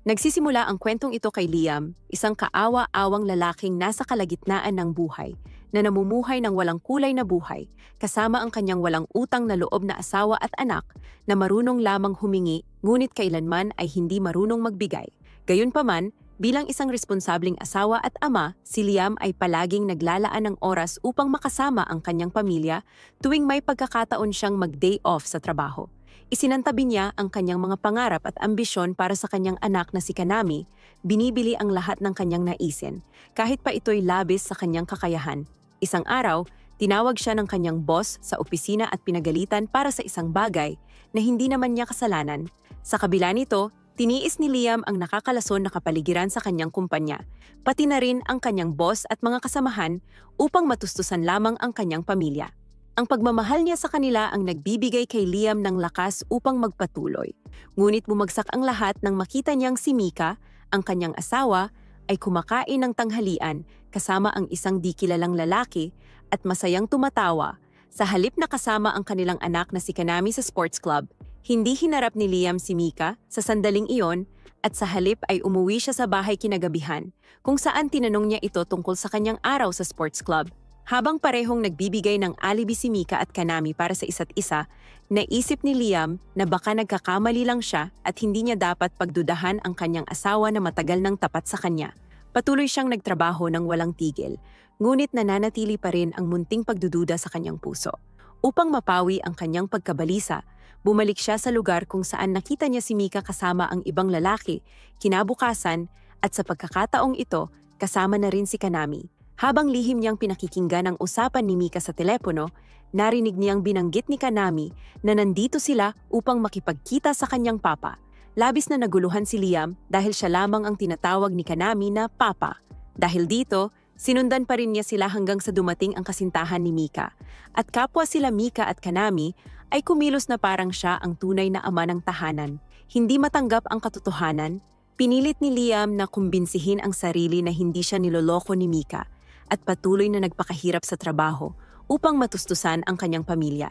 Nagsisimula ang kwentong ito kay Liam, isang kaawa-awang lalaking nasa kalagitnaan ng buhay, na namumuhay ng walang kulay na buhay, kasama ang kanyang walang utang na loob na asawa at anak, na marunong lamang humingi, ngunit kailanman ay hindi marunong magbigay. Gayunpaman, bilang isang responsableng asawa at ama, si Liam ay palaging naglalaan ng oras upang makasama ang kanyang pamilya tuwing may pagkakataon siyang mag-day off sa trabaho. Isinantabi niya ang kanyang mga pangarap at ambisyon para sa kanyang anak na si Kanami, binibili ang lahat ng kanyang naisin, kahit pa ito'y labis sa kanyang kakayahan. Isang araw, tinawag siya ng kanyang boss sa opisina at pinagalitan para sa isang bagay na hindi naman niya kasalanan. Sa kabila nito, tiniis ni Liam ang nakakalason na kapaligiran sa kanyang kumpanya, pati na rin ang kanyang boss at mga kasamahan upang matustusan lamang ang kanyang pamilya. Ang pagmamahal niya sa kanila ang nagbibigay kay Liam ng lakas upang magpatuloy. Ngunit bumagsak ang lahat nang makita niyang si Mika, ang kanyang asawa, ay kumakain ng tanghalian kasama ang isang di kilalang lalaki at masayang tumatawa. Sa halip na kasama ang kanilang anak na si Kanami sa sports club, hindi hinarap ni Liam si Mika sa sandaling iyon at sa halip ay umuwi siya sa bahay kinagabihan, kung saan tinanong niya ito tungkol sa kanyang araw sa sports club. Habang parehong nagbibigay ng alibi si Mika at Kanami para sa isa't isa, naisip ni Liam na baka nagkakamali lang siya at hindi niya dapat pagdudahan ang kanyang asawa na matagal nang tapat sa kanya. Patuloy siyang nagtrabaho ng walang tigil, ngunit nananatili pa rin ang munting pagdududa sa kanyang puso. Upang mapawi ang kanyang pagkabalisa, bumalik siya sa lugar kung saan nakita niya si Mika kasama ang ibang lalaki, kinabukasan, at sa pagkakataong ito, kasama na rin si Kanami. Habang lihim niyang pinakikinggan ang usapan ni Mika sa telepono, narinig niyang binanggit ni Kanami na nandito sila upang makipagkita sa kanyang papa. Labis na naguluhan si Liam dahil siya lamang ang tinatawag ni Kanami na papa. Dahil dito, sinundan pa rin niya sila hanggang sa dumating ang kasintahan ni Mika. At kapwa sila Mika at Kanami ay kumilos na parang siya ang tunay na ama ng tahanan. Hindi matanggap ang katotohanan, pinilit ni Liam na kumbinsihin ang sarili na hindi siya niloloko ni Mika at patuloy na nagpakahirap sa trabaho upang matustusan ang kanyang pamilya.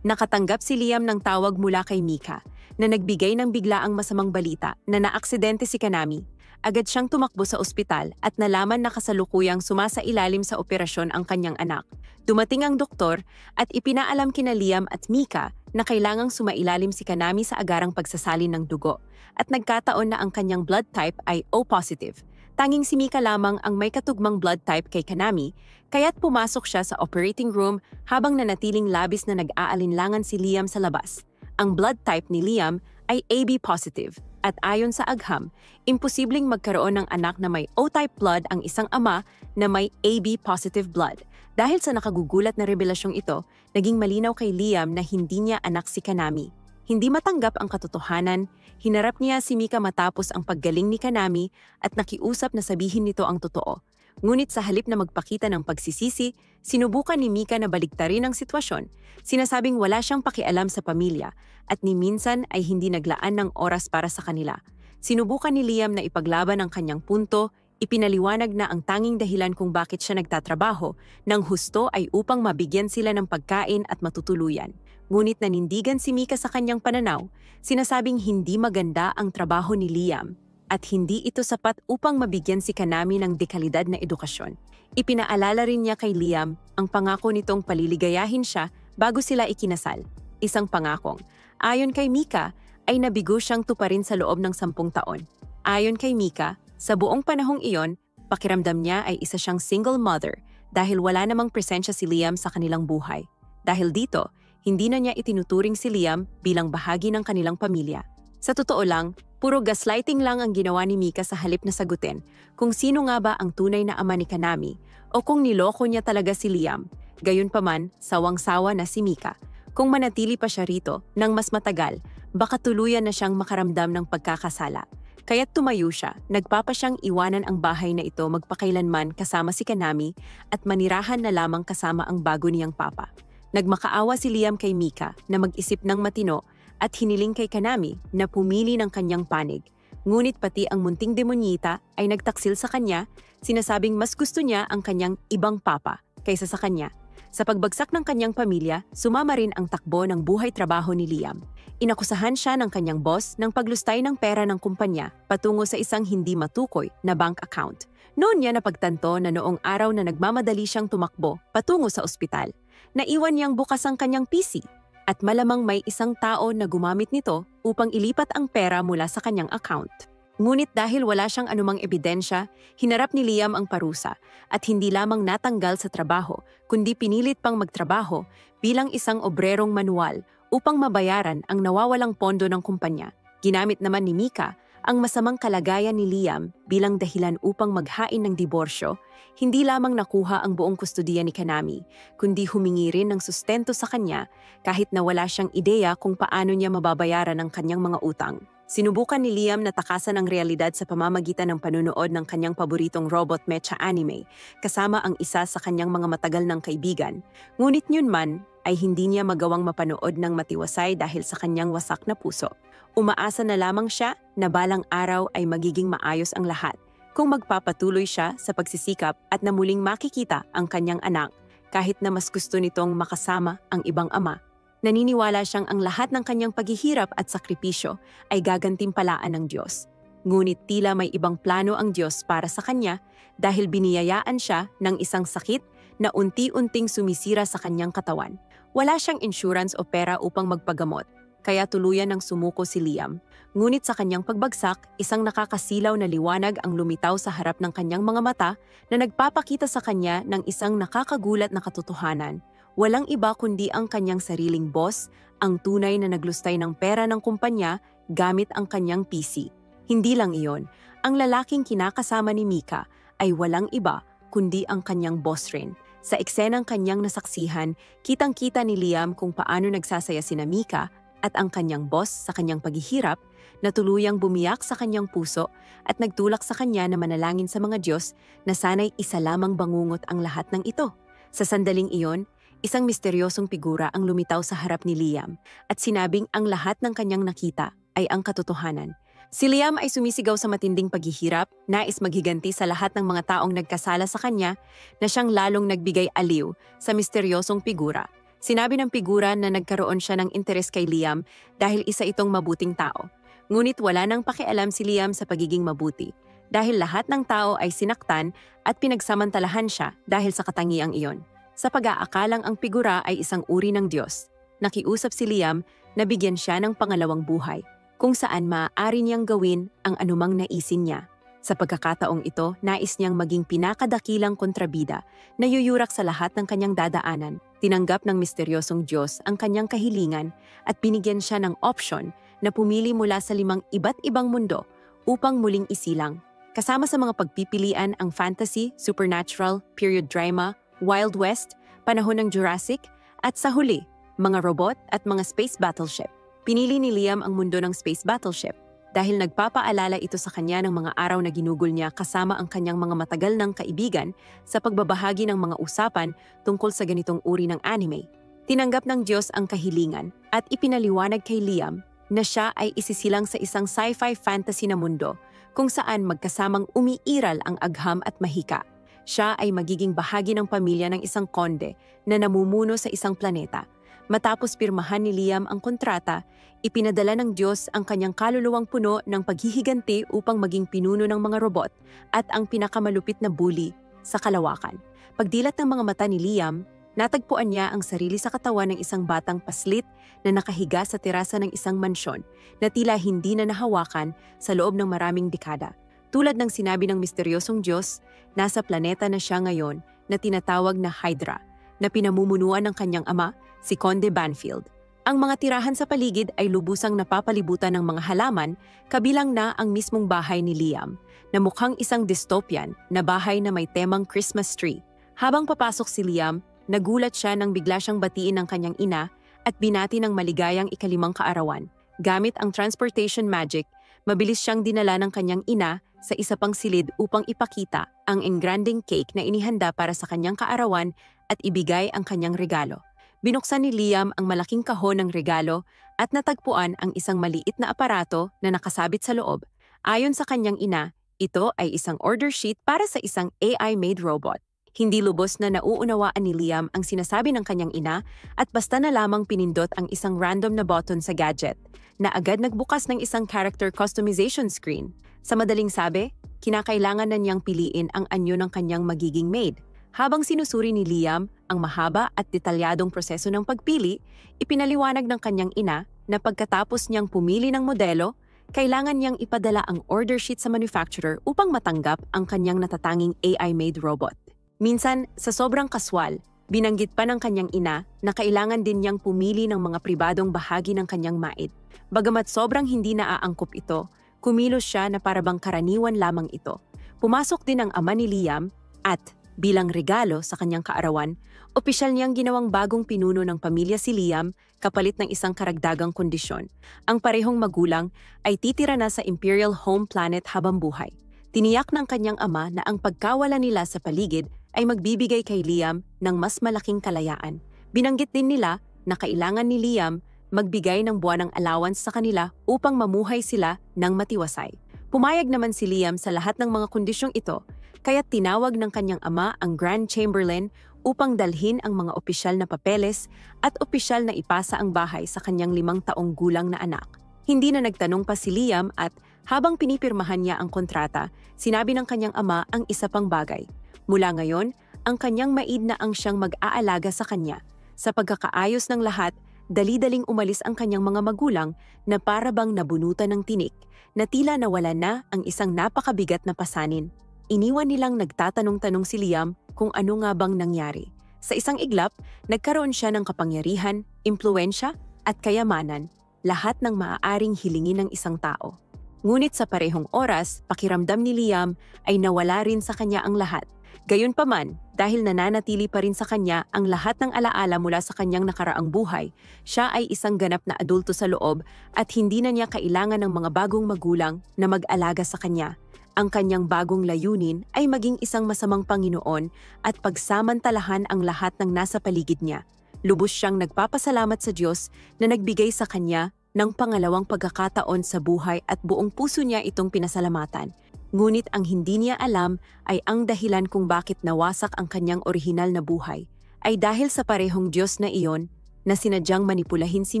Nakatanggap si Liam ng tawag mula kay Mika na nagbigay ng biglaang masamang balita na naaksidente si Kanami. Agad siyang tumakbo sa ospital at nalaman na kasalukuyang sumasailalim sa operasyon ang kanyang anak. Dumating ang doktor at ipinaalam kina Liam at Mika na kailangang sumailalim si Kanami sa agarang pagsasalin ng dugo at nagkataon na ang kanyang blood type ay O-positive. Tanging si Mika lamang ang may katugmang blood type kay Kanami, kaya't pumasok siya sa operating room habang nanatiling labis na nag-aalinlangan si Liam sa labas. Ang blood type ni Liam ay AB positive at ayon sa agham, imposibleng magkaroon ng anak na may O-type blood ang isang ama na may AB positive blood. Dahil sa nakagugulat na revelasyong ito, naging malinaw kay Liam na hindi niya anak si Kanami. Hindi matanggap ang katotohanan, hinarap niya si Mika matapos ang paggaling ni Kanami at nakiusap na sabihin nito ang totoo. Ngunit sa halip na magpakita ng pagsisisi, sinubukan ni Mika na baliktarin ang sitwasyon. Sinasabing wala siyang pakialam sa pamilya at ni minsan ay hindi naglaan ng oras para sa kanila. Sinubukan ni Liam na ipaglaban ang kanyang punto, ipinaliwanag na ang tanging dahilan kung bakit siya nagtatrabaho ng husto ay upang mabigyan sila ng pagkain at matutuluyan. Ngunit nanindigan si Mika sa kanyang pananaw, sinasabing hindi maganda ang trabaho ni Liam at hindi ito sapat upang mabigyan si Kanami ng dekalidad na edukasyon. Ipinaalala rin niya kay Liam ang pangako nitong paliligayahin siya bago sila ikinasal. Isang pangakong, ayon kay Mika, ay nabigo siyang tuparin sa loob ng 10 taon. Ayon kay Mika, sa buong panahong iyon, pakiramdam niya ay isa siyang single mother dahil wala namang presensya si Liam sa kanilang buhay. Dahil dito, hindi na niya itinuturing si Liam bilang bahagi ng kanilang pamilya. Sa totoo lang, puro gaslighting lang ang ginawa ni Mika sa halip na sagutin kung sino nga ba ang tunay na ama ni Kanami o kung niloko niya talaga si Liam. Gayunpaman, sawang-sawa na si Mika. Kung manatili pa siya rito nang mas matagal, baka tuluyan na siyang makaramdam ng pagkakasala. Kaya't tumayo siya, nagpapa siyang iwanan ang bahay na ito magpakailanman kasama si Kanami at manirahan na lamang kasama ang bago niyang papa. Nagmakaawa si Liam kay Mika na mag-isip ng matino at hiniling kay Kanami na pumili ng kanyang panig. Ngunit pati ang munting demonyita ay nagtaksil sa kanya, sinasabing mas gusto niya ang kanyang ibang papa kaysa sa kanya. Sa pagbagsak ng kanyang pamilya, sumama rin ang takbo ng buhay-trabaho ni Liam. Inakusahan siya ng kanyang boss ng paglustay ng pera ng kumpanya patungo sa isang hindi matukoy na bank account. Noon niya napagtanto na noong araw na nagmamadali siyang tumakbo patungo sa ospital, naiwan niyang bukas ang kanyang PC at malamang may isang tao na gumamit nito upang ilipat ang pera mula sa kanyang account. Ngunit dahil wala siyang anumang ebidensya, hinarap ni Liam ang parusa at hindi lamang natanggal sa trabaho, kundi pinilit pang magtrabaho bilang isang obrerong manual upang mabayaran ang nawawalang pondo ng kumpanya. Ginamit naman ni Mika ang masamang kalagayan ni Liam bilang dahilan upang maghain ng diborsyo. Hindi lamang nakuha ang buong kustudiya ni Kanami, kundi humingi rin ng sustento sa kanya kahit na wala siyang ideya kung paano niya mababayaran ang kanyang mga utang. Sinubukan ni Liam na takasan ang realidad sa pamamagitan ng panunood ng kanyang paboritong robot mecha anime, kasama ang isa sa kanyang mga matagal ng kaibigan. Ngunit yun man ay hindi niya magawang mapanood ng matiwasay dahil sa kanyang wasak na puso. Umaasa na lamang siya na balang araw ay magiging maayos ang lahat kung magpapatuloy siya sa pagsisikap at na muling makikita ang kanyang anak kahit na mas gusto nitong makasama ang ibang ama. Naniniwala siyang ang lahat ng kanyang paghihirap at sakripisyo ay gagantimpalaan ng Diyos. Ngunit tila may ibang plano ang Diyos para sa kanya dahil biniyayaan siya ng isang sakit na unti-unting sumisira sa kanyang katawan. Wala siyang insurance o pera upang magpagamot, kaya tuluyan ng sumuko si Liam. Ngunit sa kanyang pagbagsak, isang nakakasilaw na liwanag ang lumitaw sa harap ng kanyang mga mata na nagpapakita sa kanya ng isang nakakagulat na katotohanan. Walang iba kundi ang kanyang sariling boss, ang tunay na naglustay ng pera ng kumpanya gamit ang kanyang PC. Hindi lang iyon, ang lalaking kinakasama ni Mika ay walang iba kundi ang kanyang boss rin. Sa eksenang kanyang nasaksihan, kitang-kita ni Liam kung paano nagsasaya sina Mika at ang kanyang boss sa kanyang paghihirap na tuluyang bumiyak sa kanyang puso at nagtulak sa kanya na manalangin sa mga Diyos na sana'y isa lamang bangungot ang lahat ng ito. Sa sandaling iyon, isang misteryosong figura ang lumitaw sa harap ni Liam at sinabing ang lahat ng kanyang nakita ay ang katotohanan. Si Liam ay sumisigaw sa matinding paghihirap, nais maghiganti sa lahat ng mga taong nagkasala sa kanya na siyang lalong nagbigay aliw sa misteryosong figura. Sinabi ng figura na nagkaroon siya ng interes kay Liam dahil isa itong mabuting tao. Ngunit wala nang pakialam si Liam sa pagiging mabuti dahil lahat ng tao ay sinaktan at pinagsamantalahan siya dahil sa katangiang iyon. Sa pag-aakalang ang figura ay isang uri ng Diyos, nakiusap si Liam na bigyan siya ng pangalawang buhay, kung saan maaari niyang gawin ang anumang naisin niya. Sa pagkakataong ito, nais niyang maging pinakadakilang kontrabida na yuyurak sa lahat ng kanyang dadaanan. Tinanggap ng misteryosong Diyos ang kanyang kahilingan at binigyan siya ng opsyon na pumili mula sa 5 iba't ibang mundo upang muling isilang. Kasama sa mga pagpipilian ang fantasy, supernatural, period drama, Wild West, panahon ng Jurassic, at sa huli, mga robot at mga space battleship. Pinili ni Liam ang mundo ng space battleship dahil nagpapaalala ito sa kanya ng mga araw na ginugol niya kasama ang kanyang mga matagal ng kaibigan sa pagbabahagi ng mga usapan tungkol sa ganitong uri ng anime. Tinanggap ng Diyos ang kahilingan at ipinaliwanag kay Liam na siya ay isisilang sa isang sci-fi fantasy na mundo kung saan magkasamang umiiral ang agham at mahika. Siya ay magiging bahagi ng pamilya ng isang konde na namumuno sa isang planeta. Matapos pirmahan ni Liam ang kontrata, ipinadala ng Diyos ang kanyang kaluluwang puno ng paghihiganti upang maging pinuno ng mga robot at ang pinakamalupit na bully sa kalawakan. Pagdilat ng mga mata ni Liam, natagpuan niya ang sarili sa katawan ng isang batang paslit na nakahiga sa terasa ng isang mansyon na tila hindi na nahawakan sa loob ng maraming dekada. Tulad ng sinabi ng misteryosong Diyos, nasa planeta na siya ngayon na tinatawag na Hydra, na pinamumunuan ng kanyang ama, si Conde Banfield. Ang mga tirahan sa paligid ay lubusang napapalibutan ng mga halaman, kabilang na ang mismong bahay ni Liam, na mukhang isang dystopian na bahay na may temang Christmas tree. Habang papasok si Liam, nagulat siya nang bigla siyang batiin ng kanyang ina at binati ng maligayang ika-5 kaarawan. Gamit ang transportation magic, mabilis siyang dinala ng kanyang ina sa isa pang silid upang ipakita ang engranding cake na inihanda para sa kanyang kaarawan at ibigay ang kanyang regalo. Binuksan ni Liam ang malaking kahon ng regalo at natagpuan ang isang maliit na aparato na nakasabit sa loob. Ayon sa kanyang ina, ito ay isang order sheet para sa isang AI-made robot. Hindi lubos na nauunawaan ni Liam ang sinasabi ng kanyang ina at basta na lamang pinindot ang isang random na button sa gadget na agad nagbukas ng isang character customization screen. Sa madaling sabi, kinakailangan na niyang piliin ang anyo ng kanyang magiging maid. Habang sinusuri ni Liam ang mahaba at detalyadong proseso ng pagpili, ipinaliwanag ng kanyang ina na pagkatapos niyang pumili ng modelo, kailangan niyang ipadala ang order sheet sa manufacturer upang matanggap ang kanyang natatanging AI-made robot. Minsan, sa sobrang kaswal, binanggit pa ng kanyang ina na kailangan din niyang pumili ng mga pribadong bahagi ng kanyang maid. Bagamat sobrang hindi naaangkop ito, kumilos siya na parabang karaniwan lamang ito. Pumasok din ang ama ni Liam at, bilang regalo sa kanyang kaarawan, opisyal niyang ginawang bagong pinuno ng pamilya si Liam kapalit ng isang karagdagang kondisyon. Ang parehong magulang ay titira na sa Imperial Home Planet habang buhay. Tiniyak ng kanyang ama na ang pagkawala nila sa paligid ay magbibigay kay Liam ng mas malaking kalayaan. Binanggit din nila na kailangan ni Liam magbigay ng buwanang allowance sa kanila upang mamuhay sila ng matiwasay. Pumayag naman si Liam sa lahat ng mga kondisyong ito, kaya't tinawag ng kanyang ama ang Grand Chamberlain upang dalhin ang mga opisyal na papeles at opisyal na ipasa ang bahay sa kanyang 5 taong gulang na anak. Hindi na nagtanong pa si Liam at habang pinipirmahan niya ang kontrata, sinabi ng kanyang ama ang isa pang bagay. Mula ngayon, ang kanyang maid na ang siyang mag-aalaga sa kanya. Sa pagkakaayos ng lahat, dali-daling umalis ang kanyang mga magulang na parabang nabunutan ng tinik, na tila nawala na ang isang napakabigat na pasanin. Iniwan nilang nagtatanong-tanong si Liam kung ano nga bang nangyari. Sa isang iglap, nagkaroon siya ng kapangyarihan, impluwensya at kayamanan, lahat ng maaaring hilingin ng isang tao. Ngunit sa parehong oras, pakiramdam ni Liam ay nawala rin sa kanya ang lahat. Gayunpaman, dahil nananatili pa rin sa kanya ang lahat ng alaala mula sa kanyang nakaraang buhay, siya ay isang ganap na adulto sa loob at hindi na niya kailangan ng mga bagong magulang na mag-alaga sa kanya. Ang kanyang bagong layunin ay maging isang masamang Panginoon at pagsamantalahan ang lahat ng nasa paligid niya. Lubos siyang nagpapasalamat sa Diyos na nagbigay sa kanya ng pangalawang pagkakataon sa buhay at buong puso niya itong pinasalamatan. Ngunit ang hindi niya alam ay ang dahilan kung bakit nawasak ang kanyang orihinal na buhay ay dahil sa parehong Diyos na iyon na sinadyang manipulahin si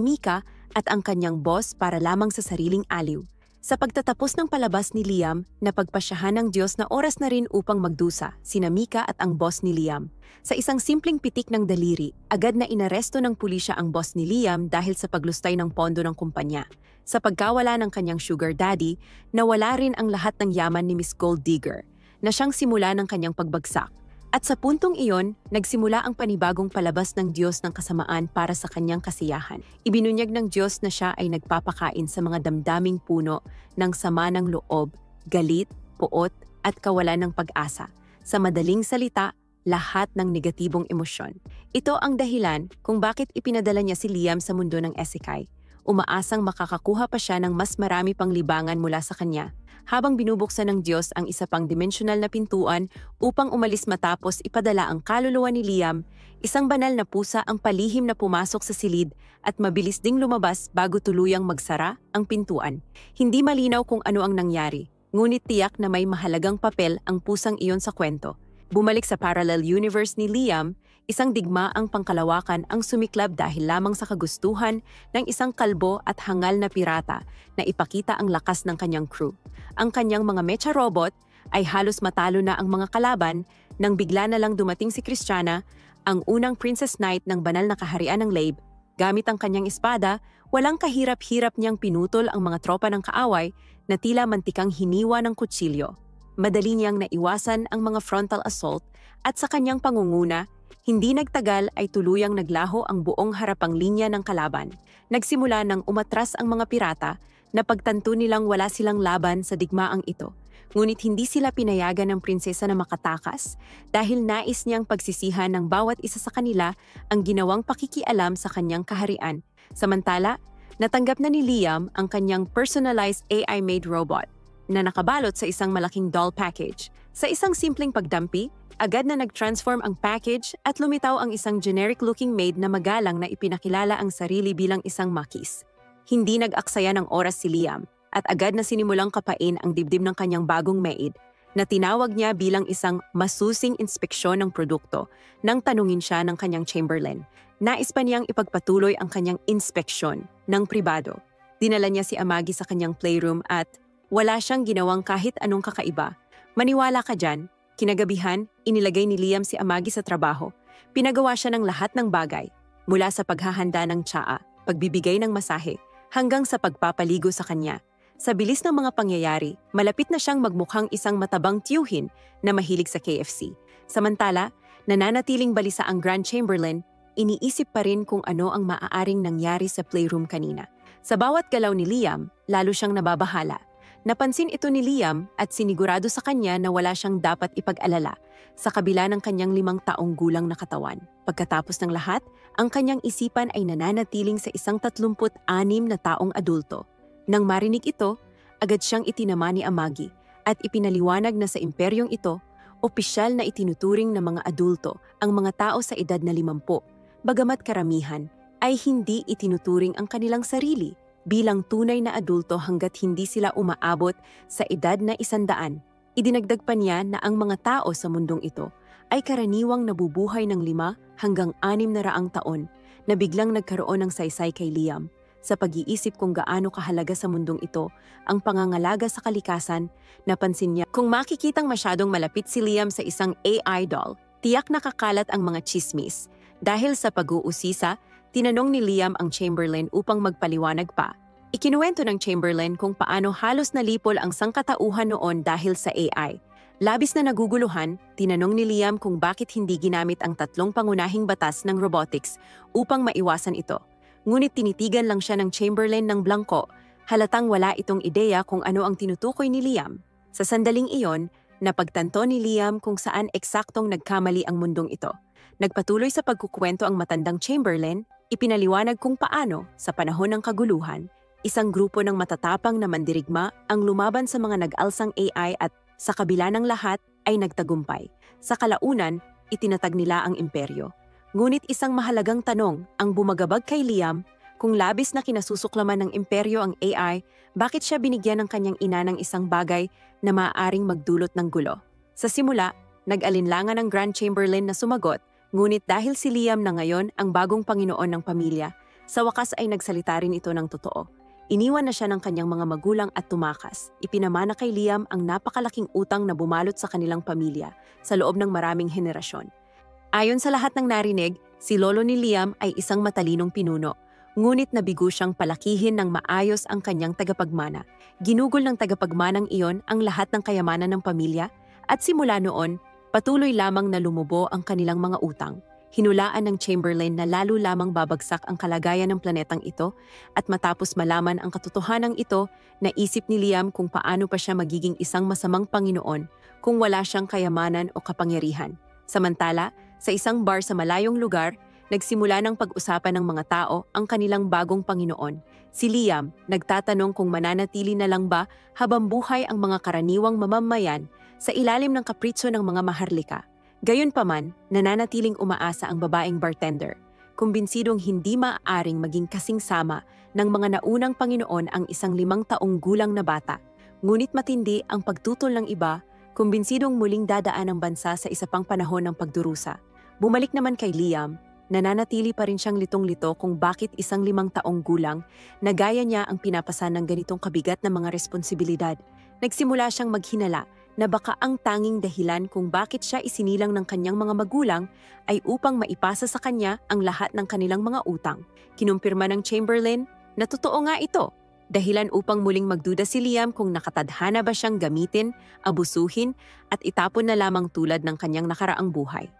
Mika at ang kanyang boss para lamang sa sariling aliw. Sa pagtatapos ng palabas ni Liam, napagpasyahan ng Diyos na oras na rin upang magdusa sina Mika at ang boss ni Liam. Sa isang simpleng pitik ng daliri, agad na inaresto ng pulisya ang boss ni Liam dahil sa paglustay ng pondo ng kumpanya. Sa pagkawala ng kanyang sugar daddy, nawala rin ang lahat ng yaman ni Miss Gold Digger, na siyang simula ng kanyang pagbagsak. At sa puntong iyon, nagsimula ang panibagong palabas ng Diyos ng kasamaan para sa kanyang kasiyahan. Ibinunyag ng Diyos na siya ay nagpapakain sa mga damdaming puno ng sama ng loob, galit, puot, at kawalan ng pag-asa. Sa madaling salita, lahat ng negatibong emosyon. Ito ang dahilan kung bakit ipinadala niya si Liam sa mundo ng isekai. Umaasang makakakuha pa siya ng mas marami pang libangan mula sa kanya, habang binubuksan ng Diyos ang isa pang dimensional na pintuan upang umalis matapos ipadala ang kaluluwa ni Liam, isang banal na pusa ang palihim na pumasok sa silid at mabilis ding lumabas bago tuluyang magsara ang pintuan. Hindi malinaw kung ano ang nangyari, ngunit tiyak na may mahalagang papel ang pusang iyon sa kwento. Bumalik sa parallel universe ni Liam, isang digmaang pangkalawakan ang sumiklab dahil lamang sa kagustuhan ng isang kalbo at hangal na pirata na ipakita ang lakas ng kanyang crew. Ang kanyang mga mecha robot ay halos matalo na ang mga kalaban nang bigla na lang dumating si Christiana, ang unang Princess Knight ng banal na kaharian ng Labe. Gamit ang kanyang espada, walang kahirap-hirap niyang pinutol ang mga tropa ng kaaway na tila mantikang hiniwa ng kutsilyo. Madali niyang naiwasan ang mga frontal assault at sa kanyang pangunguna, hindi nagtagal ay tuluyang naglaho ang buong harapang linya ng kalaban. Nagsimula nang umatras ang mga pirata na pagtanto nilang wala silang laban sa digmaang ito. Ngunit hindi sila pinayagan ng prinsesa na makatakas dahil nais niyang pagsisihan ng bawat isa sa kanila ang ginawang pakikialam sa kanyang kaharian. Samantala, natanggap na ni Liam ang kanyang personalized AI-made robot na nakabalot sa isang malaking doll package. Sa isang simpleng pagdampi, agad na nag-transform ang package at lumitaw ang isang generic-looking maid na magalang na ipinakilala ang sarili bilang isang makis. Hindi nag-aksaya ng oras si Liam at agad na sinimulang kapain ang dibdib ng kanyang bagong maid. na tinawag niya bilang isang masusing inspeksyon ng produkto nang tanungin siya ng kanyang Chamberlain. Nais pa niyang ipagpatuloy ang kanyang inspeksyon ng pribado. Dinala niya si Amagi sa kanyang playroom at wala siyang ginawang kahit anong kakaiba. Maniwala ka dyan, kinagabihan, inilagay ni Liam si Amagi sa trabaho. Pinagawa siya ng lahat ng bagay, mula sa paghahanda ng tsaa, pagbibigay ng masahe, hanggang sa pagpapaligo sa kanya. Sa bilis ng mga pangyayari, malapit na siyang magmukhang isang matabang tiyuhin na mahilig sa KFC. Samantala, nananatiling balisa ang Grand Chamberlain, iniisip pa rin kung ano ang maaaring nangyari sa playroom kanina. Sa bawat galaw ni Liam, lalo siyang nababahala. Napansin ito ni Liam at sinigurado sa kanya na wala siyang dapat ipag-alala sa kabila ng kanyang 5 taong gulang na katawan. Pagkatapos ng lahat, ang kanyang isipan ay nananatiling sa isang 36 na taong adulto. Nang marinig ito, agad siyang itinama ni Amagi at ipinaliwanag na sa imperyong ito, opisyal na itinuturing ng mga adulto ang mga tao sa edad na 50, bagamat karamihan ay hindi itinuturing ang kanilang sarili bilang tunay na adulto hanggat hindi sila umaabot sa edad na 100. Idinagdag pa niya na ang mga tao sa mundong ito ay karaniwang nabubuhay ng 5 hanggang 600 taon na biglang nagkaroon ng saysay kay Liam. Sa pag-iisip kung gaano kahalaga sa mundong ito ang pangangalaga sa kalikasan, napansin niya kung makikitang masyadong malapit si Liam sa isang AI doll, tiyak nakakalat ang mga chismis. Dahil sa pag-uusisa, tinanong ni Liam ang Chamberlain upang magpaliwanag pa. Ikinuwento ng Chamberlain kung paano halos nalipol ang sangkatauhan noon dahil sa AI. Labis na naguguluhan, tinanong ni Liam kung bakit hindi ginamit ang 3 pangunahing batas ng robotics upang maiwasan ito. Ngunit tinitigan lang siya ng Chamberlain ng blangko, halatang wala itong ideya kung ano ang tinutukoy ni Liam. Sa sandaling iyon, napagtanto ni Liam kung saan eksaktong nagkamali ang mundong ito. Nagpatuloy sa pagkukwento ang matandang Chamberlain, ipinaliwanag kung paano, sa panahon ng kaguluhan, isang grupo ng matatapang na mandirigma ang lumaban sa mga nag-alsang AI at sa kabila ng lahat ay nagtagumpay. Sa kalaunan, itinatag nila ang imperyo. Ngunit isang mahalagang tanong ang bumagabag kay Liam, kung labis na kinasusuklaman ng imperyo ang AI, bakit siya binigyan ng kanyang ina ng isang bagay na maaaring magdulot ng gulo? Sa simula, nag-alinlangan ang Grand Chamberlain na sumagot, ngunit dahil si Liam na ngayon ang bagong Panginoon ng pamilya, sa wakas ay nagsalita rin ito ng totoo. Iniwan na siya ng kanyang mga magulang at tumakas. Ipinamana kay Liam ang napakalaking utang na bumalot sa kanilang pamilya sa loob ng maraming henerasyon. Ayon sa lahat ng narinig, si lolo ni Liam ay isang matalinong pinuno, ngunit nabigo siyang palakihin ng maayos ang kanyang tagapagmana. Ginugol ng tagapagmanang iyon ang lahat ng kayamanan ng pamilya at simula noon, patuloy lamang na lumubo ang kanilang mga utang. Hinulaan ng Chamberlain na lalo lamang babagsak ang kalagayan ng planetang ito at matapos malaman ang katotohanan ito, naisip ni Liam kung paano pa siya magiging isang masamang Panginoon kung wala siyang kayamanan o kapangyarihan. Samantala, sa isang bar sa malayong lugar, nagsimula ng pag-usapan ng mga tao ang kanilang bagong Panginoon. Si Liam nagtatanong kung mananatili na lang ba habang buhay ang mga karaniwang mamamayan sa ilalim ng kapritso ng mga maharlika. Gayunpaman, nananatiling umaasa ang babaeng bartender, kumbinsidong hindi maaaring maging kasing sama ng mga naunang Panginoon ang isang 5 taong gulang na bata. Ngunit matindi ang pagtutol ng iba, kumbinsidong muling dadaan ang bansa sa isa pang panahon ng pagdurusa. Bumalik naman kay Liam, nananatili pa rin siyang litong-lito kung bakit isang 5 taong gulang na gaya niya ang pinapasan ng ganitong kabigat na mga responsibilidad. Nagsimula siyang maghinala na baka ang tanging dahilan kung bakit siya isinilang ng kanyang mga magulang ay upang maipasa sa kanya ang lahat ng kanilang mga utang. Kinumpirma ng Chamberlain na totoo nga ito, dahilan upang muling magduda si Liam kung nakatadhana ba siyang gamitin, abusuhin at itapon na lamang tulad ng kanyang nakaraang buhay.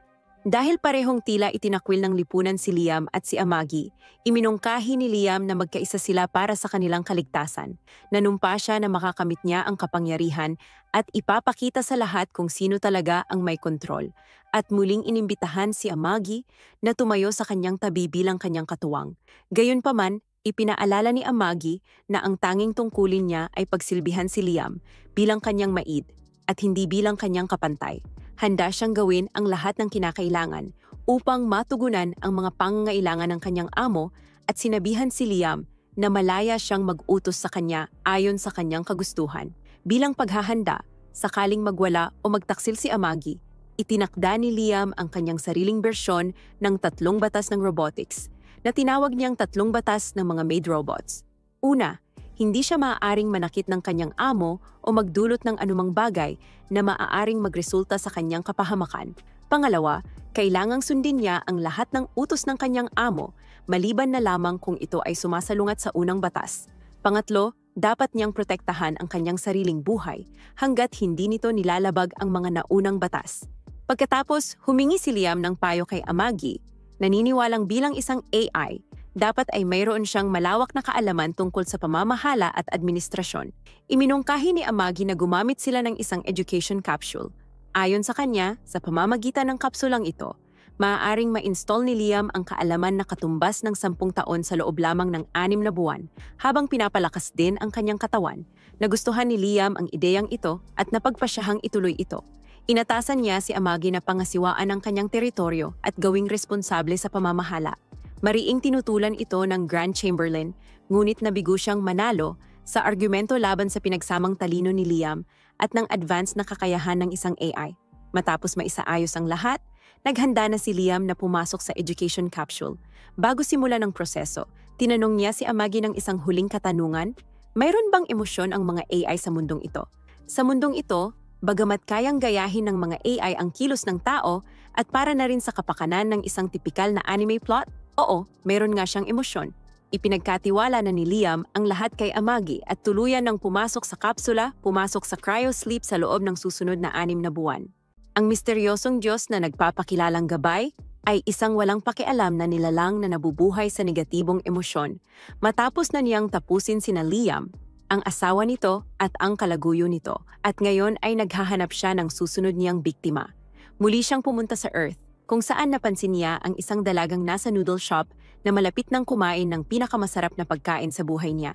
Dahil parehong tila itinakwil ng lipunan si Liam at si Amagi, iminungkahi ni Liam na magkaisa sila para sa kanilang kaligtasan. Nanumpa siya na makakamit niya ang kapangyarihan at ipapakita sa lahat kung sino talaga ang may kontrol. At muling inimbitahan si Amagi na tumayo sa kanyang tabi bilang kanyang katuwang. Gayunpaman, ipinaalala ni Amagi na ang tanging tungkulin niya ay pagsilbihan si Liam bilang kanyang maid at hindi bilang kanyang kapantay. Handa siyang gawin ang lahat ng kinakailangan upang matugunan ang mga pangangailangan ng kanyang amo at sinabihan si Liam na malaya siyang mag-utos sa kanya ayon sa kanyang kagustuhan. Bilang paghahanda, sakaling magwala o magtaksil si Amagi, itinakda ni Liam ang kanyang sariling bersyon ng 3 batas ng robotics na tinawag niyang 3 batas ng mga maid robots. Una, hindi siya maaaring manakit ng kanyang amo o magdulot ng anumang bagay na maaaring magresulta sa kanyang kapahamakan. Pangalawa, kailangang sundin niya ang lahat ng utos ng kanyang amo, maliban na lamang kung ito ay sumasalungat sa unang batas. Pangatlo, dapat niyang protektahan ang kanyang sariling buhay hanggat hindi nito nilalabag ang mga naunang batas. Pagkatapos, humingi si Liam ng payo kay Amagi, naniniwalang bilang isang AI, dapat ay mayroon siyang malawak na kaalaman tungkol sa pamamahala at administrasyon. Iminungkahi ni Amagi na gumamit sila ng isang education capsule. Ayon sa kanya, sa pamamagitan ng kapsulang ito, maaaring ma-install ni Liam ang kaalaman na katumbas ng 10 taon sa loob lamang ng 6 na buwan, habang pinapalakas din ang kanyang katawan. Nagustuhan ni Liam ang ideyang ito at napagpasyahang ituloy ito. Inatasan niya si Amagi na pangasiwaan ang kanyang teritoryo at gawing responsable sa pamamahala. Mariing tinutulan ito ng Grand Chamberlain, ngunit nabigo siyang manalo sa argumento laban sa pinagsamang talino ni Liam at ng advanced na kakayahan ng isang AI. Matapos maisaayos ang lahat, naghanda na si Liam na pumasok sa education capsule. Bago simulan ang proseso, tinanong niya si Amagi ng isang huling katanungan, mayroon bang emosyon ang mga AI sa mundong ito? Sa mundong ito, bagamat kayang gayahin ng mga AI ang kilos ng tao at para na rin sa kapakanan ng isang tipikal na anime plot, oo, mayroon nga siyang emosyon. Ipinagkatiwala na ni Liam ang lahat kay Amagi at tuluyan ng pumasok sa kapsula, pumasok sa cryosleep sa loob ng susunod na 6 na buwan. Ang misteryosong Diyos na nagpapakilalang gabay ay isang walang pakialam na nilalang na nabubuhay sa negatibong emosyon. Matapos na niyang tapusin sina Liam, ang asawa nito at ang kalaguyo nito, at ngayon ay naghahanap siya ng susunod niyang biktima. Muli siyang pumunta sa Earth, kung saan napansin niya ang isang dalagang nasa noodle shop na malapit nang kumain ng pinakamasarap na pagkain sa buhay niya.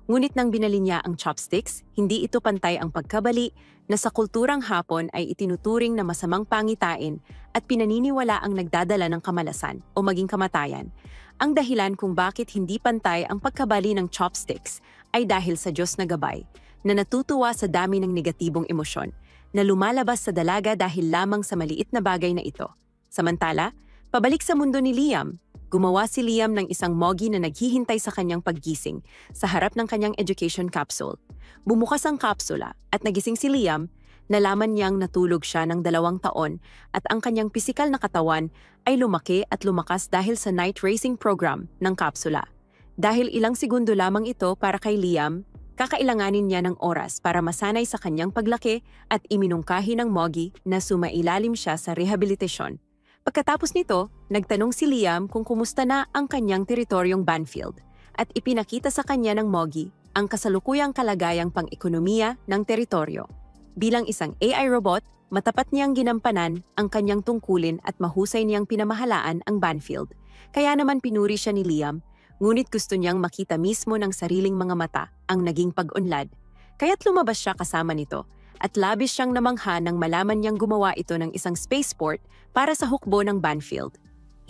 Ngunit nang binali niya ang chopsticks, hindi ito pantay ang pagkabali na sa kulturang Hapon ay itinuturing na masamang pangitain at pinaniniwala ang nagdadala ng kamalasan o maging kamatayan. Ang dahilan kung bakit hindi pantay ang pagkabali ng chopsticks ay dahil sa Diyos na gabay, na natutuwa sa dami ng negatibong emosyon, na lumalabas sa dalaga dahil lamang sa maliit na bagay na ito. Samantala, pabalik sa mundo ni Liam, gumawa si Liam ng isang Mogi na naghihintay sa kanyang paggising sa harap ng kanyang education capsule. Bumukas ang kapsula at nagising si Liam, nalaman niyang natulog siya ng 2 taon at ang kanyang pisikal na katawan ay lumaki at lumakas dahil sa night racing program ng kapsula. Dahil ilang segundo lamang ito para kay Liam, kakailanganin niya ng oras para masanay sa kanyang paglaki at iminungkahi ng Mogi na sumailalim siya sa rehabilitasyon. Pagkatapos nito, nagtanong si Liam kung kumusta na ang kanyang teritoryong Banfield at ipinakita sa kanya ng Mogi ang kasalukuyang kalagayang pang-ekonomiya ng teritoryo. Bilang isang AI robot, matapat niyang ginampanan ang kanyang tungkulin at mahusay niyang pinamahalaan ang Banfield. Kaya naman pinuri siya ni Liam, ngunit gusto niyang makita mismo ng sariling mga mata ang naging pag-unlad. Kaya't lumabas siya kasama nito. At labis siyang namangha nang malaman niyang gumawa ito ng isang spaceport para sa hukbo ng Banfield.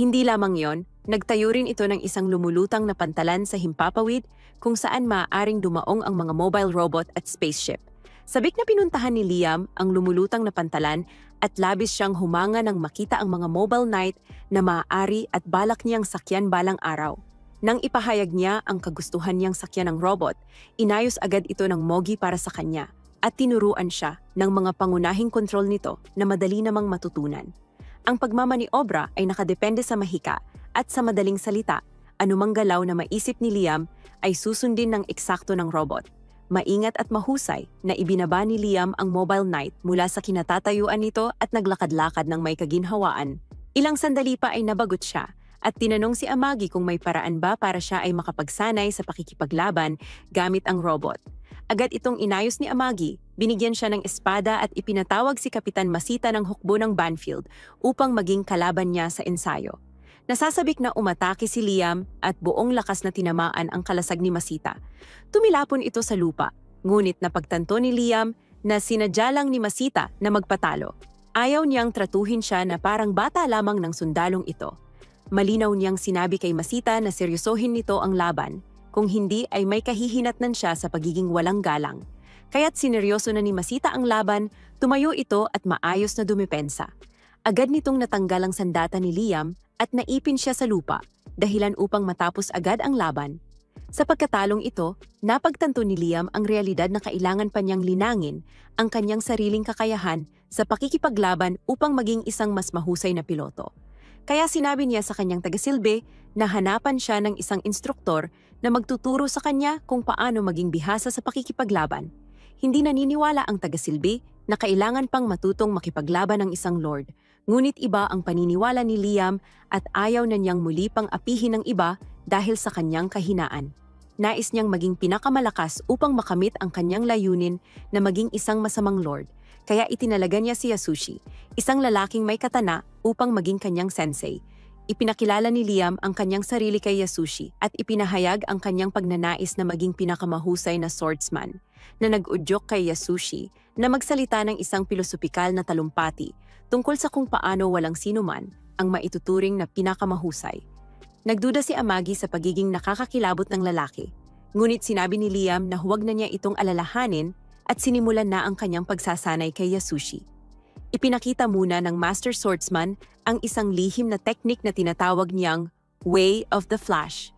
Hindi lamang yon, nagtayo rin ito ng isang lumulutang na pantalan sa himpapawid kung saan maaaring dumaong ang mga mobile robot at spaceship. Sabik na pinuntahan ni Liam ang lumulutang na pantalan at labis siyang humanga nang makita ang mga mobile knight na maaari at balak niyang sakyan balang araw. Nang ipahayag niya ang kagustuhan niyang sakyan ng robot, inayos agad ito ng Mogi para sa kanya. At tinuruan siya ng mga pangunahing kontrol nito na madali namang matutunan. Ang pagmamaniobra ay nakadepende sa mahika at sa madaling salita, anumang galaw na maisip ni Liam ay susundin ng eksakto ng robot. Maingat at mahusay na ibinaba ni Liam ang mobile knight mula sa kinatatayuan nito at naglakad-lakad ng may kaginhawaan. Ilang sandali pa ay nabagot siya at tinanong si Amagi kung may paraan ba para siya ay makapagsanay sa pakikipaglaban gamit ang robot. Agad itong inayos ni Amagi, binigyan siya ng espada at ipinatawag si Kapitan Masita ng hukbo ng Banfield upang maging kalaban niya sa ensayo. Nasasabik na umatake si Liam at buong lakas na tinamaan ang kalasag ni Masita. Tumilapon ito sa lupa, ngunit napagtanto ni Liam na sinadya lang ni Masita na magpatalo. Ayaw niyang tratuhin siya na parang bata lamang ng sundalong ito. Malinaw niyang sinabi kay Masita na seryosohin nito ang laban. Kung hindi ay may kahihinatnan siya sa pagiging walang galang. Kaya't sineryoso na ni Masita ang laban, tumayo ito at maayos na dumepensa. Agad nitong natanggal ang sandata ni Liam at naipin siya sa lupa, dahilan upang matapos agad ang laban. Sa pagkatalong ito, napagtanto ni Liam ang realidad na kailangan pa niyang linangin ang kanyang sariling kakayahan sa pakikipaglaban upang maging isang mas mahusay na piloto. Kaya sinabi niya sa kanyang tagasilbi na hanapan siya ng isang instruktor na magtuturo sa kanya kung paano maging bihasa sa pakikipaglaban. Hindi naniniwala ang tagasilbi na kailangan pang matutong makipaglaban ng isang lord, ngunit iba ang paniniwala ni Liam at ayaw na niyang muli pang apihin ng iba dahil sa kanyang kahinaan. Nais niyang maging pinakamalakas upang makamit ang kanyang layunin na maging isang masamang lord, kaya itinalaga niya si Yasushi, isang lalaking may katana, upang maging kanyang sensei. Ipinakilala ni Liam ang kanyang sarili kay Yasushi at ipinahayag ang kanyang pagnanais na maging pinakamahusay na swordsman, na nag-udyok kay Yasushi na magsalita ng isang pilosopikal na talumpati tungkol sa kung paano walang sinuman ang maituturing na pinakamahusay. Nagduda si Amagi sa pagiging nakakakilabot ng lalaki, ngunit sinabi ni Liam na huwag na niya itong alalahanin at sinimulan na ang kanyang pagsasanay kay Yasushi. Ipinakita muna ng Master Swordsman ang isang lihim na teknik na tinatawag niyang Way of the Flash.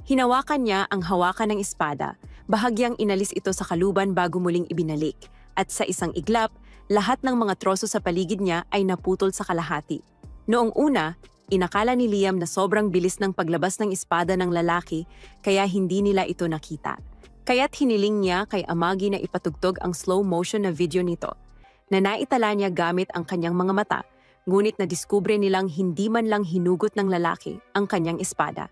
Hinawakan niya ang hawakan ng espada, bahagyang inalis ito sa kaluban bago muling ibinalik, at sa isang iglap, lahat ng mga troso sa paligid niya ay naputol sa kalahati. Noong una, inakala ni Liam na sobrang bilis ng paglabas ng espada ng lalaki kaya hindi nila ito nakita. Kaya't hiniling niya kay Amagi na ipatugtog ang slow motion na video nito, na naitala niya gamit ang kanyang mga mata, ngunit nadiskubre nilang hindi man lang hinugot ng lalaki ang kanyang espada.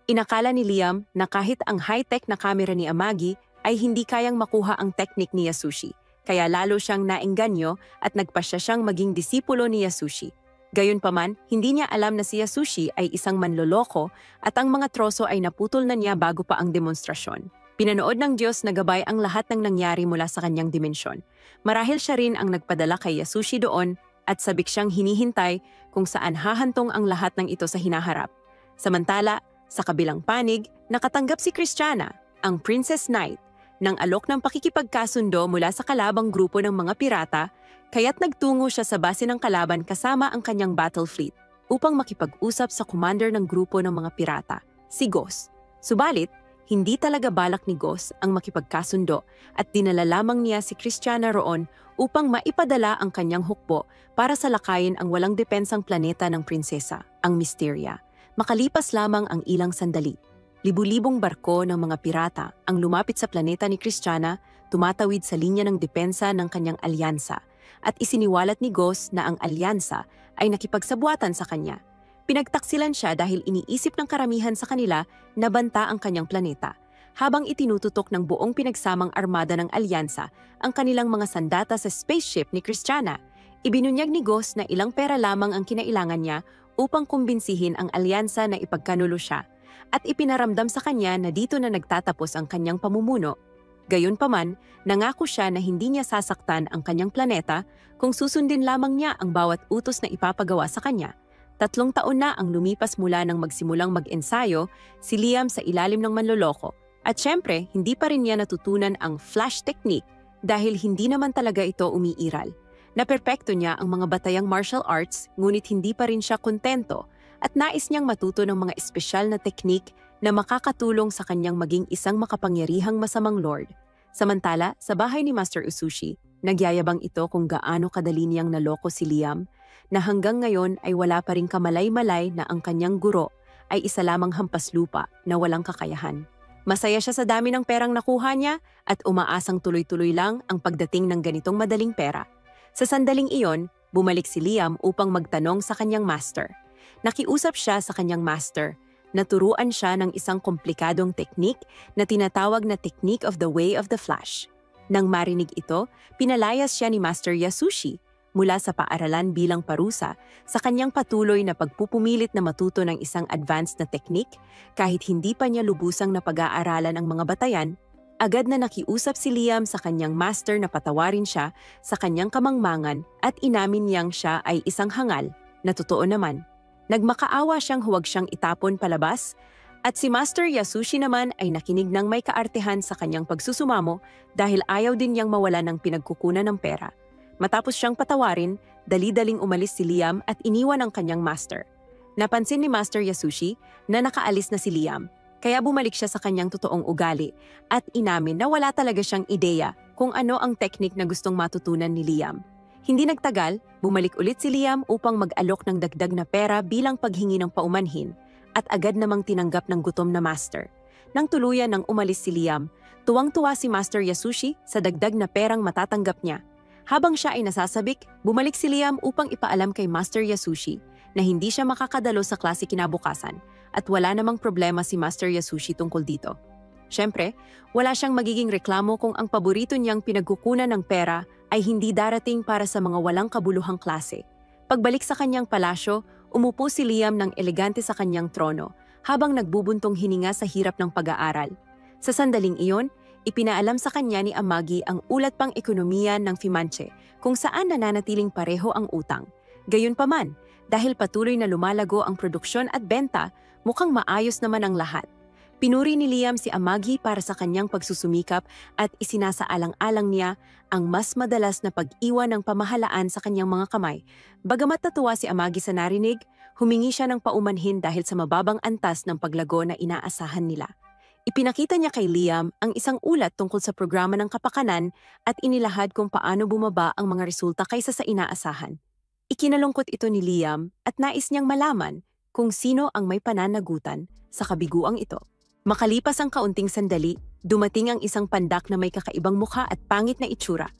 Inakala ni Liam na kahit ang high-tech na kamera ni Amagi ay hindi kayang makuha ang teknik ni Yasushi, kaya lalo siyang naengganyo at nagpasya siyang maging disipulo ni Yasushi. Gayunpaman, hindi niya alam na si Yasushi ay isang manloloko at ang mga troso ay naputol na niya bago pa ang demonstrasyon. Pinanood ng Diyos na gabay ang lahat ng nangyari mula sa kanyang dimensyon. Marahil siya rin ang nagpadala kay Yasushi doon at sabik siyang hinihintay kung saan hahantong ang lahat ng ito sa hinaharap. Samantala, sa kabilang panig, nakatanggap si Christiana, ang Princess Knight, ng alok ng pakikipagkasundo mula sa kalabang grupo ng mga pirata, kaya't nagtungo siya sa base ng kalaban kasama ang kanyang battle fleet upang makipag-usap sa commander ng grupo ng mga pirata, si Ghost. Subalit, hindi talaga balak ni Ghost ang makipagkasundo at dinala lamang niya si Christiana roon upang maipadala ang kanyang hukbo para salakayin ang walang depensang planeta ng prinsesa, ang Mysteria. Makalipas lamang ang ilang sandali, libu-libong barko ng mga pirata ang lumapit sa planeta ni Christiana, tumatawid sa linya ng depensa ng kanyang alyansa, at isiniwalat ni Ghost na ang alyansa ay nakipagsabwatan sa kanya. Pinagtaksilan siya dahil iniisip ng karamihan sa kanila na banta ang kanyang planeta, habang itinututok ng buong pinagsamang armada ng alyansa ang kanilang mga sandata sa spaceship ni Christiana. Ibinunyag ni Ghost na ilang pera lamang ang kinailangan niya upang kumbinsihin ang alyansa na ipagkanulo siya, at ipinaramdam sa kanya na dito na nagtatapos ang kanyang pamumuno. Gayunpaman, nangako siya na hindi niya sasaktan ang kanyang planeta kung susundin lamang niya ang bawat utos na ipapagawa sa kanya. 3 taon na ang lumipas mula nang magsimulang mag-ensayo si Liam sa ilalim ng manloloko, at syempre hindi pa rin niya natutunan ang flash technique dahil hindi naman talaga ito umiiral. Naperpekto niya ang mga batayang martial arts, ngunit hindi pa rin siya kontento at nais niyang matuto ng mga espesyal na teknik na makakatulong sa kanyang maging isang makapangyarihang masamang lord. Samantala, sa bahay ni Master Usushi, nagyayabang ito kung gaano kadali niyang naloko si Liam, na hanggang ngayon ay wala pa ring kamalay-malay na ang kanyang guro ay isa lamang hampas lupa na walang kakayahan. Masaya siya sa dami ng perang nakuha niya at umaasang tuloy-tuloy lang ang pagdating ng ganitong madaling pera. Sa sandaling iyon, bumalik si Liam upang magtanong sa kanyang master. Nakiusap siya sa kanyang master. Naturuan siya ng isang komplikadong teknik na tinatawag na Technique of the Way of the Flash. Nang marinig ito, pinalayas siya ni Master Yasushi mula sa paaralan bilang parusa sa kanyang patuloy na pagpupumilit na matuto ng isang advanced na teknik. Kahit hindi pa niya lubusang napag-aaralan ang mga batayan, agad na nakiusap si Liam sa kanyang master na patawarin siya sa kanyang kamangmangan at inamin niyang siya ay isang hangal na totoo naman. Nagmakaawa siyang huwag siyang itapon palabas At si Master Yasushi naman ay nakinig ng may kaartehan sa kanyang pagsusumamo dahil ayaw din niyang mawala ng pinagkukunan ng pera. Matapos siyang patawarin, dali-daling umalis si Liam at iniwan ang kanyang master. Napansin ni Master Yasushi na nakaalis na si Liam, kaya bumalik siya sa kanyang totoong ugali at inamin na wala talaga siyang ideya kung ano ang teknik na gustong matutunan ni Liam. Hindi nagtagal, bumalik ulit si Liam upang mag-alok ng dagdag na pera bilang paghingi ng paumanhin at agad namang tinanggap ng gutom na master. Nang tuluyan nang umalis si Liam, tuwang-tuwa si Master Yasushi sa dagdag na perang matatanggap niya. Habang siya ay nasasabik, bumalik si Liam upang ipaalam kay Master Yasushi na hindi siya makakadalo sa klase kinabukasan at wala namang problema si Master Yasushi tungkol dito. Siyempre, wala siyang magiging reklamo kung ang paborito niyang pinagkukunan ng pera ay hindi darating para sa mga walang kabuluhang klase. Pagbalik sa kanyang palasyo, umupo si Liam ng elegante sa kanyang trono habang nagbubuntong hininga sa hirap ng pag-aaral. Sa sandaling iyon, ipinaalam sa kanya ni Amagi ang ulat pang ekonomiya ng Fimanche kung saan nananatiling pareho ang utang. Gayunpaman, dahil patuloy na lumalago ang produksyon at benta, mukhang maayos naman ang lahat. Pinuri ni Liam si Amagi para sa kanyang pagsusumikap at isinasaalang-alang niya ang mas madalas na pag-iwan ng pamahalaan sa kanyang mga kamay. Bagamat natuwa si Amagi sa narinig, humingi siya ng paumanhin dahil sa mababang antas ng paglago na inaasahan nila. Ipinakita niya kay Liam ang isang ulat tungkol sa programa ng kapakanan at inilahad kung paano bumaba ang mga resulta kaysa sa inaasahan. Ikinalungkot ito ni Liam at nais niyang malaman kung sino ang may pananagutan sa kabiguang ito. Makalipas ang kaunting sandali, dumating ang isang pandak na may kakaibang mukha at pangit na itsura.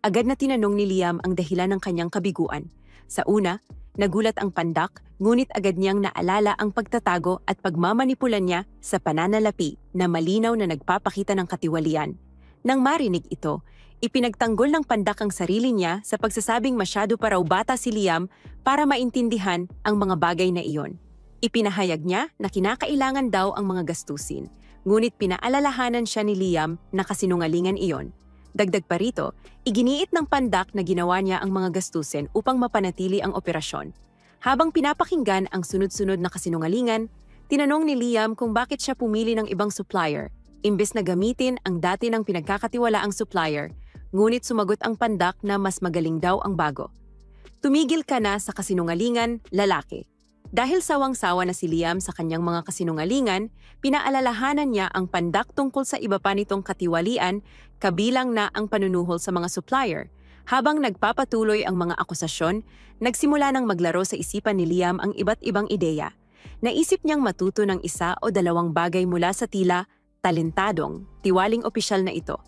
Agad na tinanong ni Liam ang dahilan ng kanyang kabiguan. Sa una, nagulat ang pandak, ngunit agad niyang naalala ang pagtatago at pagmamanipulan niya sa pananalapi na malinaw na nagpapakita ng katiwalian. Nang marinig ito, ipinagtanggol ng pandak ang sarili niya sa pagsasabing masyado pa raw bata si Liam para maintindihan ang mga bagay na iyon. Ipinahayag niya na kinakailangan daw ang mga gastusin, ngunit pinaalalahanan siya ni Liam na kasinungalingan iyon. Dagdag pa rito, iginiit ng pandak na ginawa niya ang mga gastusin upang mapanatili ang operasyon. Habang pinapakinggan ang sunod-sunod na kasinungalingan, tinanong ni Liam kung bakit siya pumili ng ibang supplier, imbes na gamitin ang dati ng pinagkakatiwalaang supplier, ngunit sumagot ang pandak na mas magaling daw ang bago. Tumigil ka na sa kasinungalingan, lalaki. Dahil sawang-sawa na si Liam sa kanyang mga kasinungalingan, pinaalalahanan niya ang pandak tungkol sa iba pa nitong katiwalian, kabilang na ang panunuhol sa mga supplier. Habang nagpapatuloy ang mga akusasyon, nagsimula nang maglaro sa isipan ni Liam ang iba't ibang ideya. Naisip niyang matuto ng isa o dalawang bagay mula sa tila talentadong, tiwaling opisyal na ito.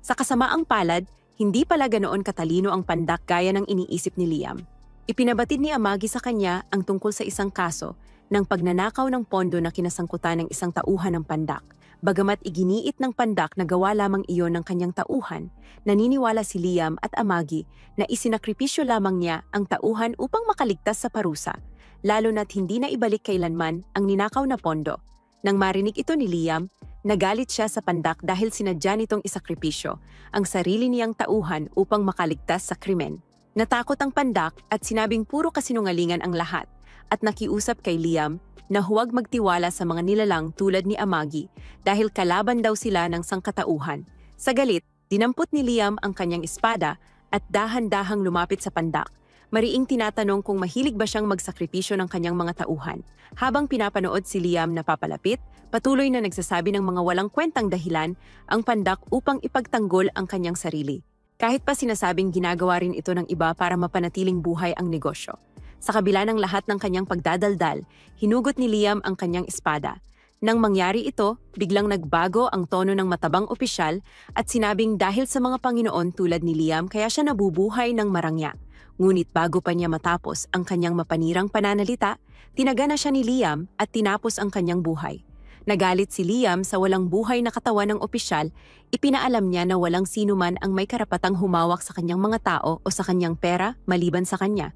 Sa kasamaang palad, hindi pala ganoon katalino ang pandak gaya ng iniisip ni Liam. Ipinabatid ni Amagi sa kanya ang tungkol sa isang kaso ng pagnanakaw ng pondo na kinasangkutan ng isang tauhan ng pandak. Bagamat iginiit ng pandak na gawa lamang iyon ng kanyang tauhan, naniniwala si Liam at Amagi na isinakripisyo lamang niya ang tauhan upang makaligtas sa parusa, lalo na't hindi na ibalik kailanman ang ninakaw na pondo. Nang marinig ito ni Liam, nagalit siya sa pandak dahil sinadya nitong isakripisyo ang sarili niyang tauhan upang makaligtas sa krimen. Natakot ang pandak at sinabing puro kasinungalingan ang lahat at nakiusap kay Liam na huwag magtiwala sa mga nilalang tulad ni Amagi dahil kalaban daw sila ng sangkatauhan. Sa galit, dinampot ni Liam ang kanyang espada at dahan-dahang lumapit sa pandak. Mariing tinatanong kung mahilig ba siyang magsakripisyo ng kanyang mga tauhan. Habang pinapanood si Liam na papalapit, patuloy na nagsasabi ng mga walang kwentang dahilan ang pandak upang ipagtanggol ang kanyang sarili. Kahit pa sinasabing ginagawa rin ito ng iba para mapanatiling buhay ang negosyo. Sa kabila ng lahat ng kanyang pagdadaldal, hinugot ni Liam ang kanyang espada. Nang mangyari ito, biglang nagbago ang tono ng matabang opisyal at sinabing dahil sa mga Panginoon tulad ni Liam kaya siya nabubuhay ng marangya. Ngunit bago pa niya matapos ang kanyang mapanirang pananalita, tinaga na siya ni Liam at tinapos ang kanyang buhay. Nagalit si Liam sa walang buhay na katawan ng opisyal, ipinaalam niya na walang sinuman ang may karapatang humawak sa kanyang mga tao o sa kanyang pera maliban sa kanya.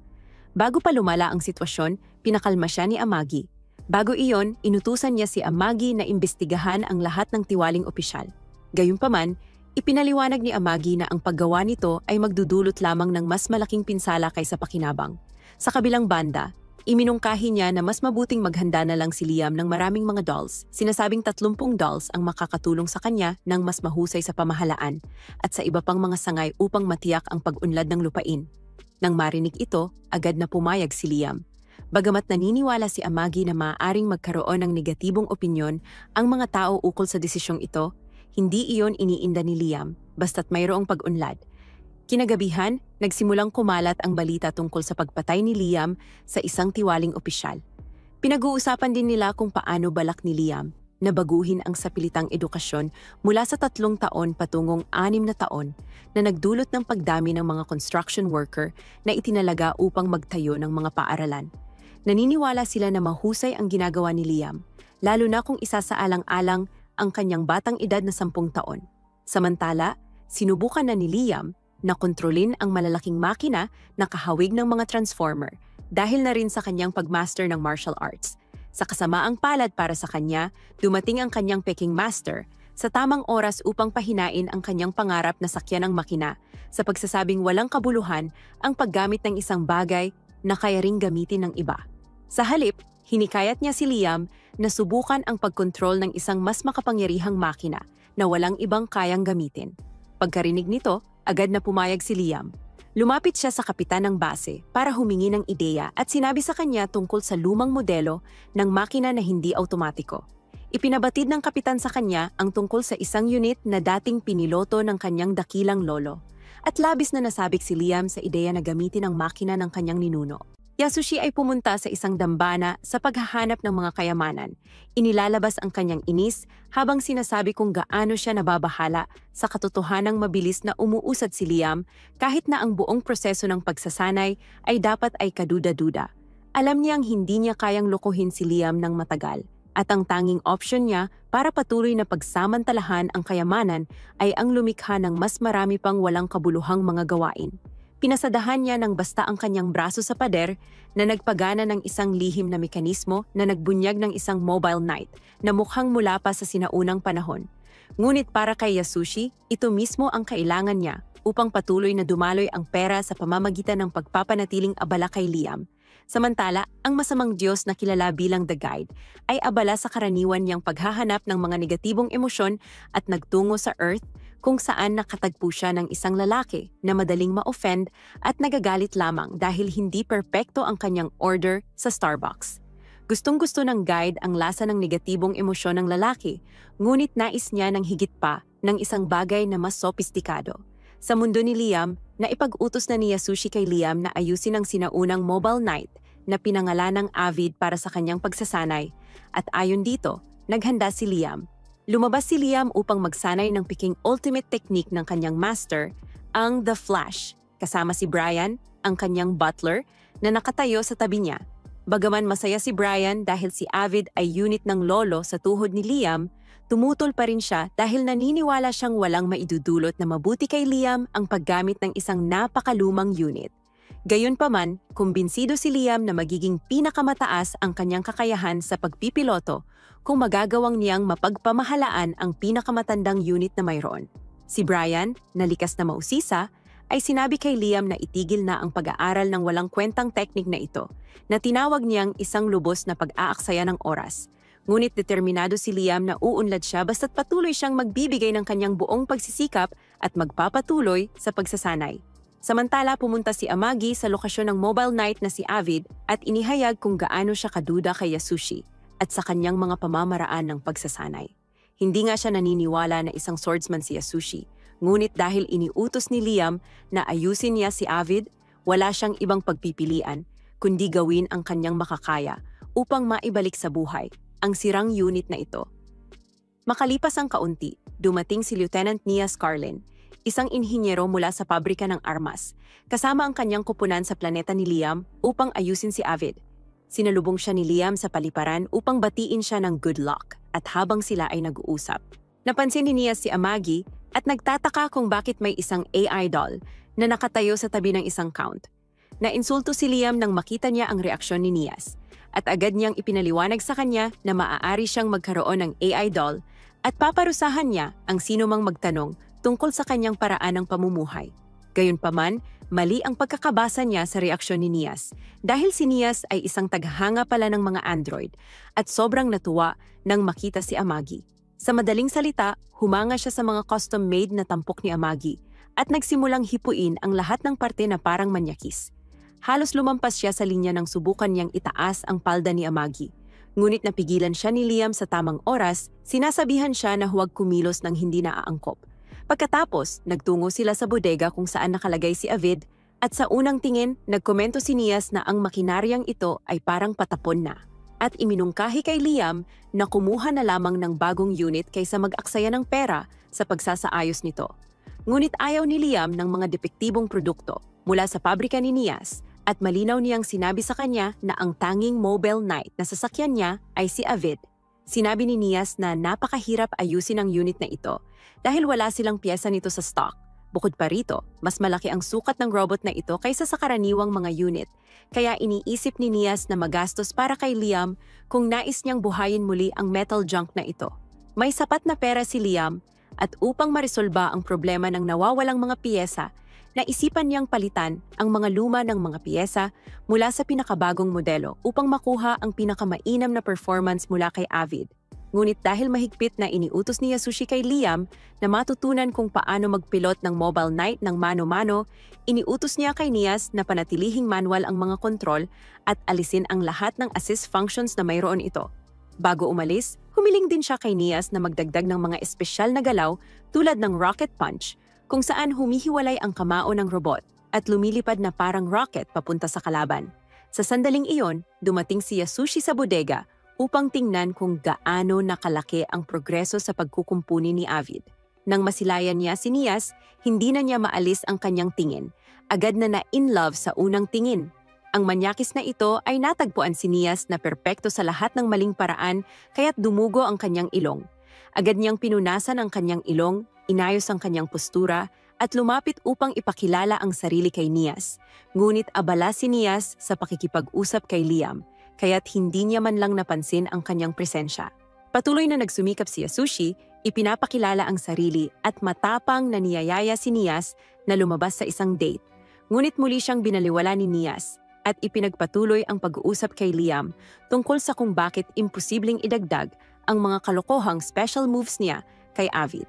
Bago pa lumala ang sitwasyon, pinakalma siya ni Amagi. Bago iyon, inutusan niya si Amagi na imbestigahan ang lahat ng tiwaling opisyal. Gayunpaman, ipinaliwanag ni Amagi na ang paggawa nito ay magdudulot lamang ng mas malaking pinsala kaysa pakinabang. Sa kabilang banda, Iminungkahi niya na mas mabuting maghanda na lang si Liam ng maraming mga dolls. Sinasabing 30 dolls ang makakatulong sa kanya ng mas mahusay sa pamahalaan at sa iba pang mga sangay upang matiyak ang pag-unlad ng lupain. Nang marinig ito, agad na pumayag si Liam. Bagamat naniniwala si Amagi na maaaring magkaroon ng negatibong opinyon ang mga tao ukol sa desisyong ito, hindi iyon iniinda ni Liam basta't mayroong pag-unlad. Kinagabihan, nagsimulang kumalat ang balita tungkol sa pagpatay ni Liam sa isang tiwaling opisyal. Pinag-uusapan din nila kung paano balak ni Liam na baguhin ang sapilitang edukasyon mula sa 3 taon patungong 6 na taon na nagdulot ng pagdami ng mga construction worker na itinalaga upang magtayo ng mga paaralan. Naniniwala sila na mahusay ang ginagawa ni Liam, lalo na kung isasaalang-alang ang kanyang batang edad na 10 taon. Samantala, sinubukan na ni Liam na kontrolin ang malalaking makina na kahawig ng mga transformer dahil na rin sa kanyang pagmaster ng martial arts. Sa kasamaang palad para sa kanya, dumating ang kanyang Peking Master sa tamang oras upang pahinain ang kanyang pangarap na sakyan ng makina sa pagsasabing walang kabuluhan ang paggamit ng isang bagay na kaya ring gamitin ng iba. Sa halip, hinikayat niya si Liam na subukan ang pagkontrol ng isang mas makapangyarihang makina na walang ibang kayang gamitin. Pagkarinig nito, agad na pumayag si Liam. Lumapit siya sa kapitan ng base para humingi ng ideya at sinabi sa kanya tungkol sa lumang modelo ng makina na hindi automatiko. Ipinabatid ng kapitan sa kanya ang tungkol sa isang unit na dating piniloto ng kanyang dakilang lolo. At labis na nasabik si Liam sa ideya na gamitin ang makina ng kanyang ninuno. Yasushi ay pumunta sa isang dambana sa paghahanap ng mga kayamanan. Inilalabas ang kanyang inis habang sinasabi kung gaano siya nababahala sa katotohanang mabilis na umuusad si Liam kahit na ang buong proseso ng pagsasanay ay dapat ay kaduda-duda. Alam niyang hindi niya kayang lokohin si Liam ng matagal at ang tanging option niya para patuloy na pagsamantalahan ang kayamanan ay ang lumikha ng mas marami pang walang kabuluhang mga gawain. Pinasadahan niya ng basta ang kanyang braso sa pader na nagpagana ng isang lihim na mekanismo na nagbunyag ng isang mobile knight na mukhang mula pa sa sinaunang panahon. Ngunit para kay Yasushi, ito mismo ang kailangan niya upang patuloy na dumaloy ang pera sa pamamagitan ng pagpapanatiling abala kay Liam. Samantala, ang masamang Diyos na kilala bilang The Guide ay abala sa karaniwan niyang paghahanap ng mga negatibong emosyon at nagtungo sa Earth kung saan nakatagpo siya ng isang lalaki na madaling ma-offend at nagagalit lamang dahil hindi perpekto ang kanyang order sa Starbucks. Gustong-gusto ng guide ang lasa ng negatibong emosyon ng lalaki, ngunit nais niya ng higit pa ng isang bagay na mas sopistikado. Sa mundo ni Liam, naipag-utos na ni Yasushi kay Liam na ayusin ang sinaunang mobile knight na pinangalan ng Avid para sa kanyang pagsasanay, at ayon dito, naghanda si Liam. Lumabas si Liam upang magsanay ng piking ultimate technique ng kanyang master, ang The Flash, kasama si Brian, ang kanyang butler, na nakatayo sa tabi niya. Bagaman masaya si Brian dahil si Avid ay unit ng lolo sa tuhod ni Liam, tumutol pa rin siya dahil naniniwala siyang walang maidudulot na mabuti kay Liam ang paggamit ng isang napakalumang unit. Gayunpaman, kumbinsido si Liam na magiging pinakamataas ang kanyang kakayahan sa pagpipiloto kung magagawang niyang mapagpamahalaan ang pinakamatandang unit na mayroon. Si Brian, na likas na mausisa, ay sinabi kay Liam na itigil na ang pag-aaral ng walang kwentang teknik na ito, na tinawag niyang isang lubos na pag-aaksaya ng oras. Ngunit determinado si Liam na uunlad siya basta't patuloy siyang magbibigay ng kanyang buong pagsisikap at magpapatuloy sa pagsasanay. Samantala, pumunta si Amagi sa lokasyon ng mobile knight na si Avid at inihayag kung gaano siya kaduda kay Yasushi at sa kanyang mga pamamaraan ng pagsasanay. Hindi nga siya naniniwala na isang swordsman si Yasushi, ngunit dahil iniutos ni Liam na ayusin niya si Avid, wala siyang ibang pagpipilian, kundi gawin ang kanyang makakaya upang maibalik sa buhay ang sirang unit na ito. Makalipas ang kaunti, dumating si Lieutenant Nia Scarlin, isang inhinyero mula sa pabrika ng armas, kasama ang kanyang kupunan sa planeta ni Liam upang ayusin si Avid. Sinalubong siya ni Liam sa paliparan upang batiin siya ng good luck at habang sila ay nag-uusap. Napansin ni Nia si Amagi at nagtataka kung bakit may isang AI doll na nakatayo sa tabi ng isang count. Nainsulto si Liam nang makita niya ang reaksyon ni Nias at agad niyang ipinaliwanag sa kanya na maaari siyang magkaroon ng AI doll at paparusahan niya ang sinumang magtanong tungkol sa kanyang paraan ng pamumuhay. Gayunpaman, mali ang pagkakabasa niya sa reaksyon ni Nias dahil si Nias ay isang taghanga pala ng mga android at sobrang natuwa nang makita si Amagi. Sa madaling salita, humanga siya sa mga custom-made na tampok ni Amagi at nagsimulang hipuin ang lahat ng parte na parang manyakis. Halos lumampas siya sa linya nang subukan niyang itaas ang palda ni Amagi. Ngunit napigilan siya ni Liam sa tamang oras, sinasabihan siya na huwag kumilos ng hindi naaangkop. Pagkatapos, nagtungo sila sa bodega kung saan nakalagay si Avid at sa unang tingin, nagkomento si Nias na ang makinaryang ito ay parang patapon na. At iminungkahi kay Liam na kumuha na lamang ng bagong unit kaysa mag-aksaya ng pera sa pagsasaayos nito. Ngunit ayaw ni Liam ng mga depektibong produkto mula sa pabrika ni Nias at malinaw niyang sinabi sa kanya na ang tanging Mobile Knight na sasakyan niya ay si Avid. Sinabi ni Nias na napakahirap ayusin ang unit na ito dahil wala silang piyesa nito sa stock. Bukod pa rito, mas malaki ang sukat ng robot na ito kaysa sa karaniwang mga unit. Kaya iniisip ni Nias na magastos para kay Liam kung nais niyang buhayin muli ang metal junk na ito. May sapat na pera si Liam at upang maresolba ang problema ng nawawalang mga piyesa, naisipan niyang palitan ang mga luma ng mga piyesa mula sa pinakabagong modelo upang makuha ang pinakamainam na performance mula kay Avid. Ngunit dahil mahigpit na iniutos ni Yasushi kay Liam na matutunan kung paano magpilot ng Mobile Knight ng mano-mano, iniutos niya kay Nias na panatilihing manual ang mga kontrol at alisin ang lahat ng assist functions na mayroon ito. Bago umalis, humiling din siya kay Nias na magdagdag ng mga espesyal na galaw tulad ng rocket punch, kung saan humihiwalay ang kamao ng robot at lumilipad na parang rocket papunta sa kalaban. Sa sandaling iyon, dumating si Yasushi sa bodega upang tingnan kung gaano nakalaki ang progreso sa pagkukumpuni ni Avid. Nang masilayan niya si Nias, hindi na niya maalis ang kanyang tingin. Agad na na-in love sa unang tingin. Ang manyakis na ito ay natagpuan si Nias na perpekto sa lahat ng maling paraan kaya't dumugo ang kanyang ilong. Agad niyang pinunasan ang kanyang ilong, inayos ang kanyang postura, at lumapit upang ipakilala ang sarili kay Nias. Ngunit abala si Nias sa pakikipag-usap kay Liam, kaya't hindi niya man lang napansin ang kanyang presensya. Patuloy na nagsumikap si Yasushi, ipinapakilala ang sarili at matapang na niyayaya si Nias na lumabas sa isang date. Ngunit muli siyang binaliwala ni Nias at ipinagpatuloy ang pag-uusap kay Liam tungkol sa kung bakit imposibleng idagdag ang mga kalokohang special moves niya kay Avid.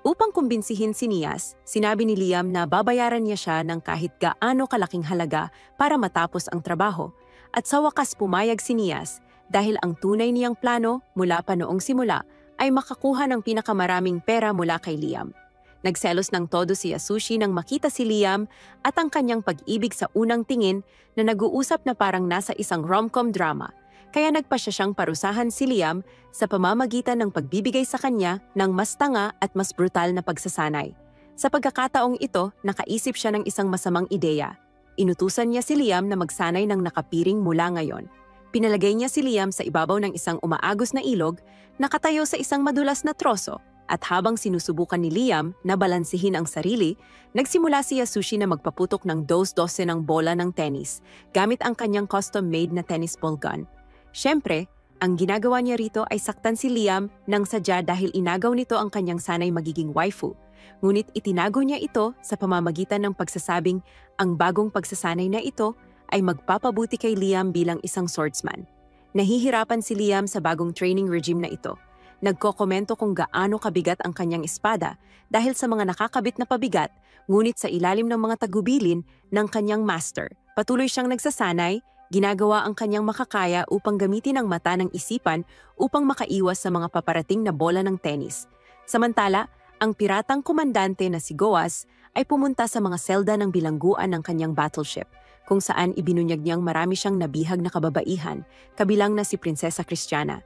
Upang kumbinsihin si Nias, sinabi ni Liam na babayaran niya siya ng kahit gaano kalaking halaga para matapos ang trabaho. At sa wakas pumayag si Nias dahil ang tunay niyang plano mula pa noong simula ay makakuha ng pinakamaraming pera mula kay Liam. Nagselos ng todo si Yasushi nang makita si Liam at ang kanyang pag-ibig sa unang tingin na nag-uusap na parang nasa isang rom-com drama. Kaya nagpasya siyang parusahan si Liam sa pamamagitan ng pagbibigay sa kanya ng mas tanga at mas brutal na pagsasanay. Sa pagkakataong ito, nakaisip siya ng isang masamang ideya. Inutusan niya si Liam na magsanay ng nakapiring mula ngayon. Pinalagay niya si Liam sa ibabaw ng isang umaagos na ilog, nakatayo sa isang madulas na troso, at habang sinusubukan ni Liam na balansihin ang sarili, nagsimula si Yasushi na magpaputok ng 12 ng bola ng tennis gamit ang kanyang custom-made na tennis ball gun. Siyempre, ang ginagawa niya rito ay saktan si Liam nang sadya dahil inagaw nito ang kanyang sanay magiging waifu. Ngunit itinago niya ito sa pamamagitan ng pagsasabing ang bagong pagsasanay na ito ay magpapabuti kay Liam bilang isang swordsman. Nahihirapan si Liam sa bagong training regime na ito. Nagkokomento kung gaano kabigat ang kanyang espada dahil sa mga nakakabit na pabigat, ngunit sa ilalim ng mga tagubilin ng kanyang master. Patuloy siyang nagsasanay, ginagawa ang kanyang makakaya upang gamitin ang mata ng isipan upang makaiwas sa mga paparating na bola ng tennis. Samantala, ang piratang komandante na si Goas ay pumunta sa mga selda ng bilangguan ng kanyang battleship, kung saan ibinunyag niyang marami siyang nabihag na kababaihan, kabilang na si Prinsesa Christiana.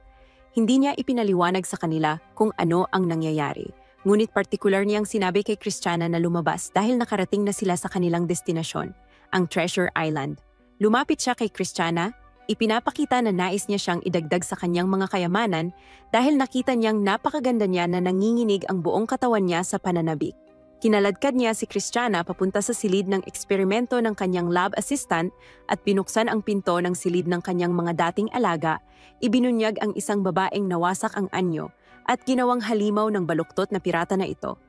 Hindi niya ipinaliwanag sa kanila kung ano ang nangyayari, ngunit partikular niyang sinabi kay Christiana na lumabas dahil nakarating na sila sa kanilang destinasyon, ang Treasure Island. Lumapit siya kay Christiana, ipinapakita na nais niya siyang idagdag sa kanyang mga kayamanan dahil nakita niyang napakaganda niya na nanginginig ang buong katawan niya sa pananabik. Kinaladkad niya si Christiana papunta sa silid ng eksperimento ng kanyang lab assistant at binuksan ang pinto ng silid ng kanyang mga dating alaga, ibinunyag ang isang babaeng nawasak ang anyo at ginawang halimaw ng baluktot na pirata na ito.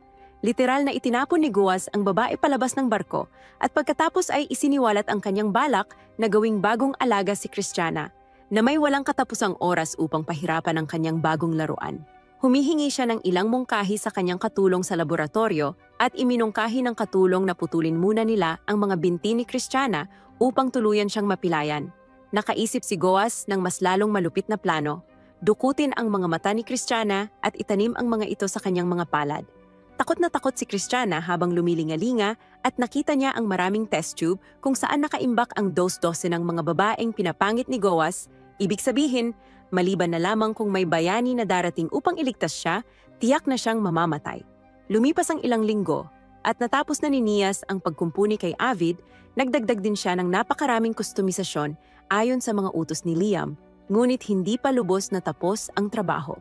Literal na itinapon ni Goas ang babae palabas ng barko at pagkatapos ay isiniwalat ang kanyang balak na gawing bagong alaga si Christiana na may walang katapusang oras upang pahirapan ang kanyang bagong laruan. Humihingi siya ng ilang mungkahi sa kanyang katulong sa laboratorio at iminungkahi ng katulong na putulin muna nila ang mga binti ni Christiana upang tuluyan siyang mapilayan. Nakaisip si Goas ng mas lalong malupit na plano, dukutin ang mga mata ni Christiana at itanim ang mga ito sa kanyang mga palad. Takot na takot si Christiana habang lumilingalinga at nakita niya ang maraming test tube kung saan nakaimbak ang dos-dose ng mga babaeng pinapangit ni Goas. Ibig sabihin, maliban na lamang kung may bayani na darating upang iligtas siya, tiyak na siyang mamamatay. Lumipas ang ilang linggo at natapos na ni Nias ang pagkumpuni kay Avid, nagdagdag din siya ng napakaraming kustomisasyon ayon sa mga utos ni Liam, ngunit hindi pa lubos na tapos ang trabaho.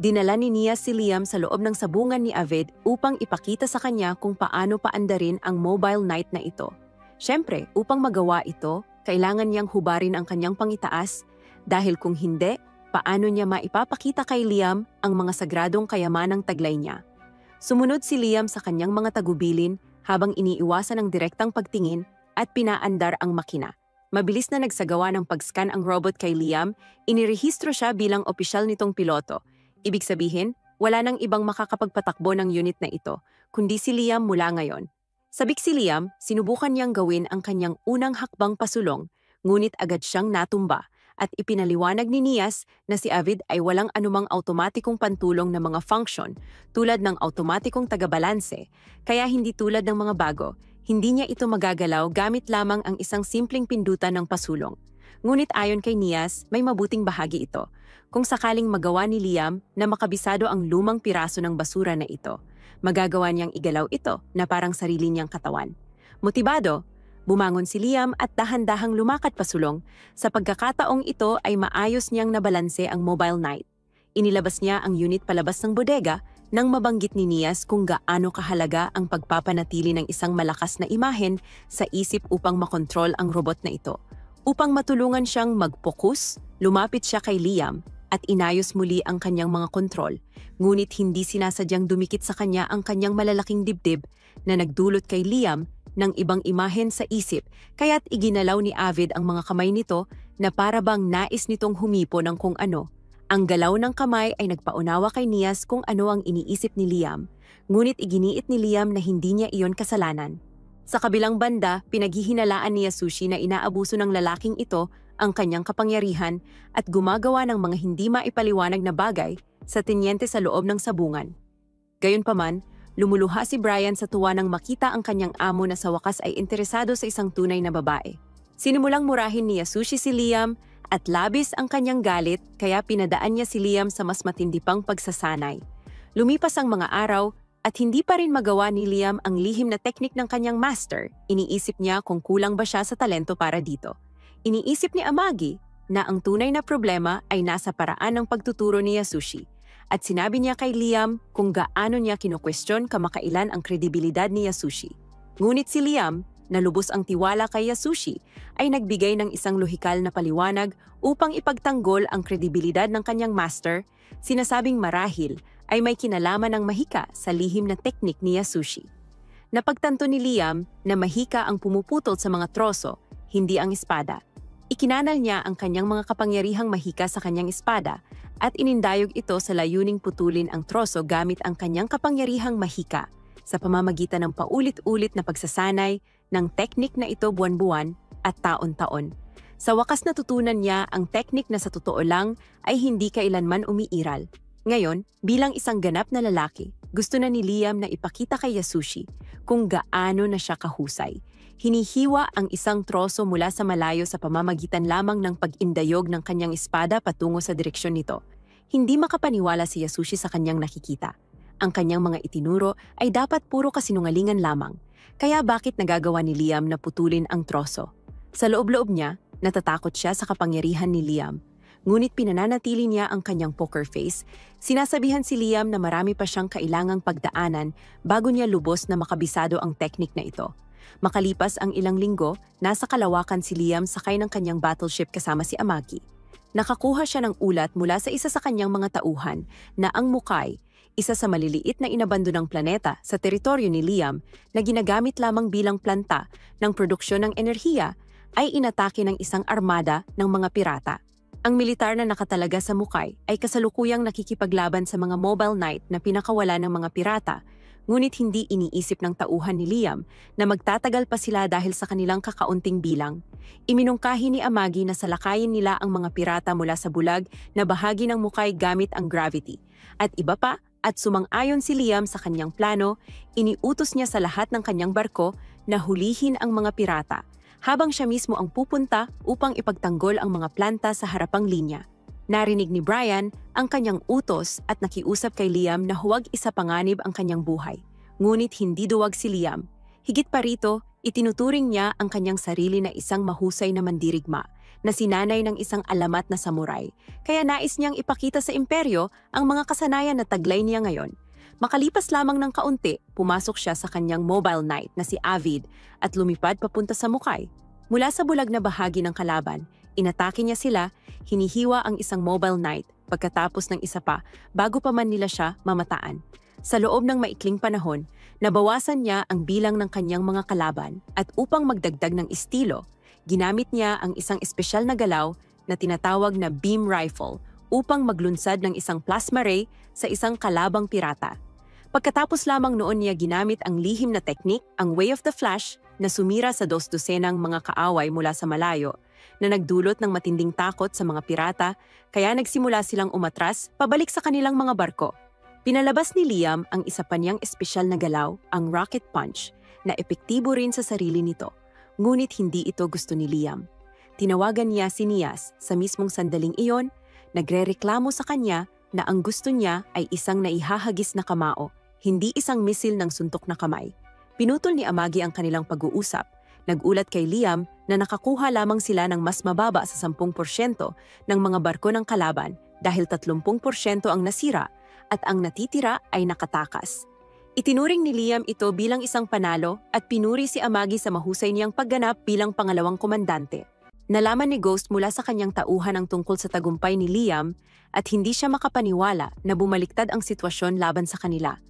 Dinala ni Nias si Liam sa loob ng sabungan ni Avid upang ipakita sa kanya kung paano paandarin ang mobile night na ito. Siyempre, upang magawa ito, kailangan niyang hubarin ang kanyang pangitaas dahil kung hindi, paano niya maipapakita kay Liam ang mga sagradong kayamanang taglay niya. Sumunod si Liam sa kanyang mga tagubilin habang iniiwasan ang direktang pagtingin at pinaandar ang makina. Mabilis na nagsagawa ng pag-scan ang robot kay Liam, inirehistro siya bilang opisyal nitong piloto. Ibig sabihin, wala nang ibang makakapagpatakbo ng unit na ito, kundi si Liam mula ngayon. Sabik si Liam, sinubukan niyang gawin ang kanyang unang hakbang pasulong, ngunit agad siyang natumba at ipinaliwanag ni Nias na si Avid ay walang anumang automatikong pantulong na mga function tulad ng automatikong tagabalanse, kaya hindi tulad ng mga bago, hindi niya ito magagalaw gamit lamang ang isang simpleng pindutan ng pasulong. Ngunit ayon kay Nias, may mabuting bahagi ito. Kung sakaling magawa ni Liam na makabisado ang lumang piraso ng basura na ito, magagawa niyang igalaw ito na parang sarili niyang katawan. Motibado, bumangon si Liam at dahan-dahang lumakad pasulong. Sa pagkakataong ito ay maayos niyang nabalanse ang mobile night. Inilabas niya ang unit palabas ng bodega nang mabanggit ni Nias kung gaano kahalaga ang pagpapanatili ng isang malakas na imahen sa isip upang makontrol ang robot na ito. Upang matulungan siyang mag-focus, lumapit siya kay Liam at inayos muli ang kanyang mga kontrol, ngunit hindi sinasadyang dumikit sa kanya ang kanyang malalaking dibdib na nagdulot kay Liam ng ibang imahen sa isip, kaya't iginalaw ni Avid ang mga kamay nito na para bang nais nitong humipo ng kung ano. Ang galaw ng kamay ay nagpaunawa kay Nias kung ano ang iniisip ni Liam, ngunit iginiit ni Liam na hindi niya iyon kasalanan. Sa kabilang banda, pinaghihinalaan ni Yasushi na inaabuso ng lalaking ito ang kanyang kapangyarihan at gumagawa ng mga hindi maipaliwanag na bagay sa tenyente sa loob ng sabungan. Gayunpaman, lumuluha si Brian sa tuwa nang makita ang kanyang amo na sa wakas ay interesado sa isang tunay na babae. Sinimulang murahin ni Yasushi si Liam at labis ang kanyang galit kaya pinadaan niya si Liam sa mas matindi pang pagsasanay. Lumipas ang mga araw at hindi pa rin magawa ni Liam ang lihim na teknik ng kanyang master, iniisip niya kung kulang ba siya sa talento para dito. Iniisip ni Amagi na ang tunay na problema ay nasa paraan ng pagtuturo ni Yasushi at sinabi niya kay Liam kung gaano niya kinukwestiyon kamakailan ang kredibilidad ni Yasushi. Ngunit si Liam, na lubos ang tiwala kay Yasushi, ay nagbigay ng isang lohikal na paliwanag upang ipagtanggol ang kredibilidad ng kanyang master, sinasabing marahil ay may kinalaman ng mahika sa lihim na teknik ni Yasushi. Napagtanto ni Liam na mahika ang pumuputol sa mga troso, hindi ang espada. Ikinanal niya ang kanyang mga kapangyarihang mahika sa kanyang espada at inindayog ito sa layuning putulin ang troso gamit ang kanyang kapangyarihang mahika sa pamamagitan ng paulit-ulit na pagsasanay ng teknik na ito buwan-buwan at taon-taon. Sa wakas natutunan niya ang teknik na sa totoo lang ay hindi kailanman umiiral. Ngayon, bilang isang ganap na lalaki, gusto na ni Liam na ipakita kay Yasushi kung gaano na siya kahusay. Hinihiwa ang isang troso mula sa malayo sa pamamagitan lamang ng pag-indayog ng kanyang espada patungo sa direksyon nito. Hindi makapaniwala si Yasushi sa kanyang nakikita. Ang kanyang mga itinuro ay dapat puro kasinungalingan lamang. Kaya bakit nagagawa ni Liam na putulin ang troso? Sa loob-loob niya, natatakot siya sa kapangyarihan ni Liam. Ngunit pinananatili niya ang kanyang poker face, sinasabihan si Liam na marami pa siyang kailangang pagdaanan bago niya lubos na makabisado ang teknik na ito. Makalipas ang ilang linggo, nasa kalawakan si Liam sakay ng kanyang battleship kasama si Amagi. Nakakuha siya ng ulat mula sa isa sa kanyang mga tauhan na ang Mukai, isa sa maliliit na inabandonang planeta sa teritoryo ni Liam na ginagamit lamang bilang planta ng produksyon ng enerhiya, ay inatake ng isang armada ng mga pirata. Ang militar na nakatalaga sa Mukay ay kasalukuyang nakikipaglaban sa mga mobile knight na pinakawala ng mga pirata, ngunit hindi iniisip ng tauhan ni Liam na magtatagal pa sila dahil sa kanilang kakaunting bilang. Iminungkahi ni Amagi na salakayin nila ang mga pirata mula sa bulag na bahagi ng Mukay gamit ang gravity. At iba pa, at sumang-ayon si Liam sa kanyang plano, iniutos niya sa lahat ng kanyang barko na hulihin ang mga pirata, habang siya mismo ang pupunta upang ipagtanggol ang mga planta sa harapang linya. Narinig ni Brian ang kanyang utos at nakiusap kay Liam na huwag isapanganib ang kanyang buhay. Ngunit hindi duwag si Liam. Higit pa rito, itinuturing niya ang kanyang sarili na isang mahusay na mandirigma, na sinanay ng isang alamat na samurai. Kaya nais niyang ipakita sa imperyo ang mga kasanayan na taglay niya ngayon. Makalipas lamang ng kaunti, pumasok siya sa kanyang mobile knight na si Avid at lumipad papunta sa Mukay. Mula sa bulag na bahagi ng kalaban, inatake niya sila, hinihiwa ang isang mobile knight pagkatapos ng isa pa bago pa man nila siya mamataan. Sa loob ng maikling panahon, nabawasan niya ang bilang ng kanyang mga kalaban at upang magdagdag ng estilo, ginamit niya ang isang espesyal na galaw na tinatawag na beam rifle upang maglunsad ng isang plasma ray sa isang kalabang pirata. Pagkatapos lamang noon niya ginamit ang lihim na teknik, ang Way of the Flash, na sumira sa 2 dosenang mga kaaway mula sa malayo, na nagdulot ng matinding takot sa mga pirata, kaya nagsimula silang umatras pabalik sa kanilang mga barko. Pinalabas ni Liam ang isa pa niyang espesyal na galaw, ang Rocket Punch, na epektibo rin sa sarili nito, ngunit hindi ito gusto ni Liam. Tinawagan niya si Nias sa mismong sandaling iyon, nagrereklamo sa kanya na ang gusto niya ay isang naihahagis na kamao, hindi isang misil ng suntok na kamay. Pinutol ni Amagi ang kanilang pag-uusap. Nagulat kay Liam na nakakuha lamang sila ng mas mababa sa 10% ng mga barko ng kalaban dahil 30% ang nasira at ang natitira ay nakatakas. Itinuring ni Liam ito bilang isang panalo at pinuri si Amagi sa mahusay niyang pagganap bilang pangalawang komandante. Nalaman ni Ghost mula sa kanyang tauhan ang tungkol sa tagumpay ni Liam at hindi siya makapaniwala na bumaliktad ang sitwasyon laban sa kanila.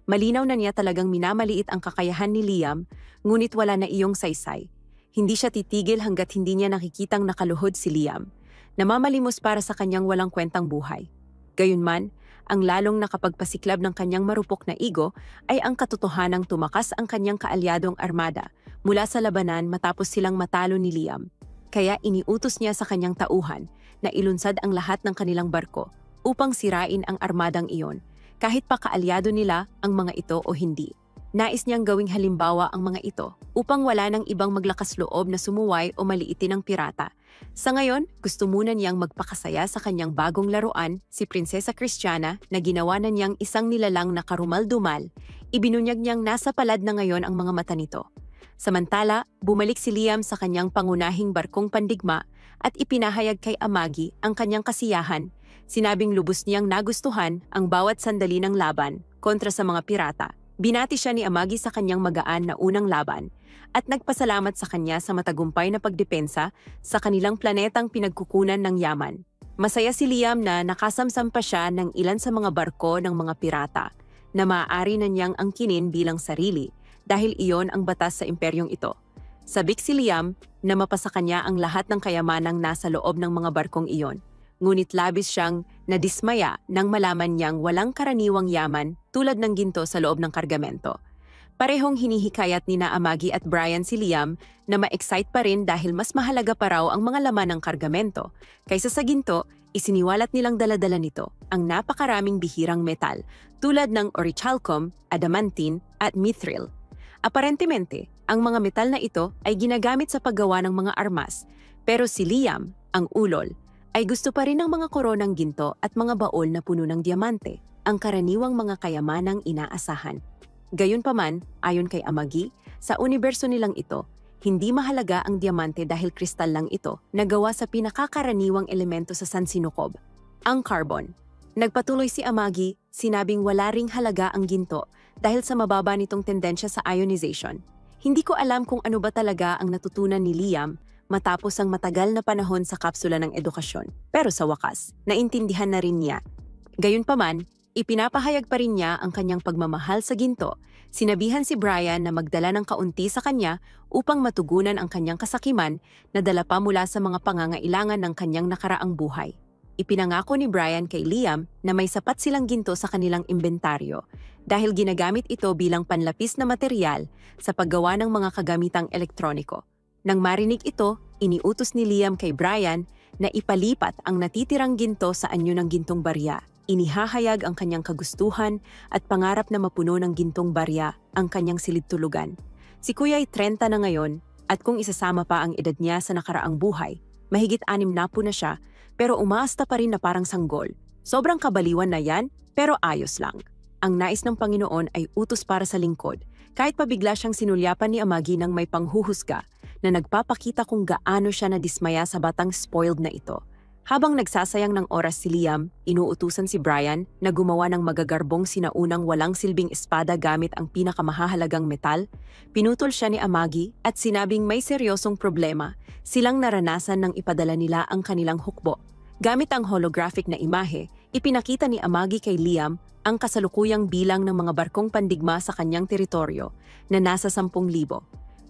Malinaw na niya talagang minamaliit ang kakayahan ni Liam, ngunit wala na iyong saysay. Hindi siya titigil hanggat hindi niya nakikitang nakaluhod si Liam, namamalimos para sa kanyang walang kwentang buhay. Gayunman, ang lalong nakapagpasiklab ng kanyang marupok na ego ay ang katotohanang tumakas ang kanyang kaalyadong armada mula sa labanan matapos silang matalo ni Liam. Kaya iniutos niya sa kanyang tauhan na ilunsad ang lahat ng kanilang barko upang sirain ang armadang iyon, kahit pa kaalyado nila ang mga ito o hindi. Nais niyang gawing halimbawa ang mga ito upang wala nang ibang maglakas loob na sumuway o maliitin ng pirata. Sa ngayon, gusto muna niyang magpakasaya sa kanyang bagong laruan, si Prinsesa Christiana, na ginawa na niyang isang nilalang na karumal-dumal. Ibinunyag niyang nasa palad na ngayon ang mga mata nito. Samantala, bumalik si Liam sa kanyang pangunahing barkong pandigma at ipinahayag kay Amagi ang kanyang kasiyahan. Sinabing lubos niyang nagustuhan ang bawat sandali ng laban kontra sa mga pirata. Binati siya ni Amagi sa kanyang magaan na unang laban at nagpasalamat sa kanya sa matagumpay na pagdepensa sa kanilang planetang pinagkukunan ng yaman. Masaya si Liam na nakasamsam pa siya ng ilan sa mga barko ng mga pirata na maaari na niyang angkinin bilang sarili dahil iyon ang batas sa imperyong ito. Sabik si Liam na mapasa kanya ang lahat ng kayamanang nasa loob ng mga barkong iyon. Ngunit labis siyang nadismaya nang malaman niyang walang karaniwang yaman tulad ng ginto sa loob ng kargamento. Parehong hinihikayat ni Amagi at Brian si Liam na ma-excite pa rin dahil mas mahalaga pa raw ang mga laman ng kargamento. Kaysa sa ginto, isiniwalat nilang daladala nito ang napakaraming bihirang metal tulad ng orichalcum, adamantine at mithril. Aparentemente, ang mga metal na ito ay ginagamit sa paggawa ng mga armas, pero si Liam, ang ulol, ay gusto pa rin ng mga koronang ginto at mga baol na puno ng diamante, ang karaniwang mga kayamanang inaasahan. Gayunpaman, ayon kay Amagi, sa universo nilang ito, hindi mahalaga ang diamante dahil kristal lang ito na gawa sa pinakakaraniwang elemento sa sansinukob, ang carbon. Nagpatuloy si Amagi, sinabing wala ring halaga ang ginto dahil sa mababa nitong tendensya sa ionization. Hindi ko alam kung ano ba talaga ang natutunan ni Liam matapos ang matagal na panahon sa kapsula ng edukasyon. Pero sa wakas, naintindihan na rin niya. Gayunpaman, Ipinapahayag pa rin niya ang kanyang pagmamahal sa ginto. Sinabihan si Brian na magdala ng kaunti sa kanya upang matugunan ang kanyang kasakiman na dala pa mula sa mga pangangailangan ng kanyang nakaraang buhay. Ipinangako ni Brian kay Liam na may sapat silang ginto sa kanilang inventaryo dahil ginagamit ito bilang panlapis na material sa paggawa ng mga kagamitang elektroniko. Nang marinig ito, iniutos ni Liam kay Brian na ipalipat ang natitirang ginto sa anyo ng gintong barya. Inihahayag ang kanyang kagustuhan at pangarap na mapuno ng gintong barya ang kanyang silid-tulugan. Si Kuya ay 30 na ngayon at kung isasama pa ang edad niya sa nakaraang buhay, mahigit 60 na siya pero umaasta pa rin na parang sanggol. Sobrang kabaliwan na yan pero ayos lang. Ang nais ng Panginoon ay utos para sa lingkod kahit pa bigla siyang sinulyapan ni Amagi ng may panghuhusga na nagpapakita kung gaano siya nadismaya sa batang spoiled na ito. Habang nagsasayang ng oras si Liam, inuutusan si Brian na gumawa ng magagarbong sinaunang walang silbing espada gamit ang pinakamahahalagang metal. Pinutol siya ni Amagi at sinabing may seryosong problema silang naranasan nang ipadala nila ang kanilang hukbo. Gamit ang holographic na imahe, ipinakita ni Amagi kay Liam ang kasalukuyang bilang ng mga barkong pandigma sa kanyang teritoryo na nasa 10,000.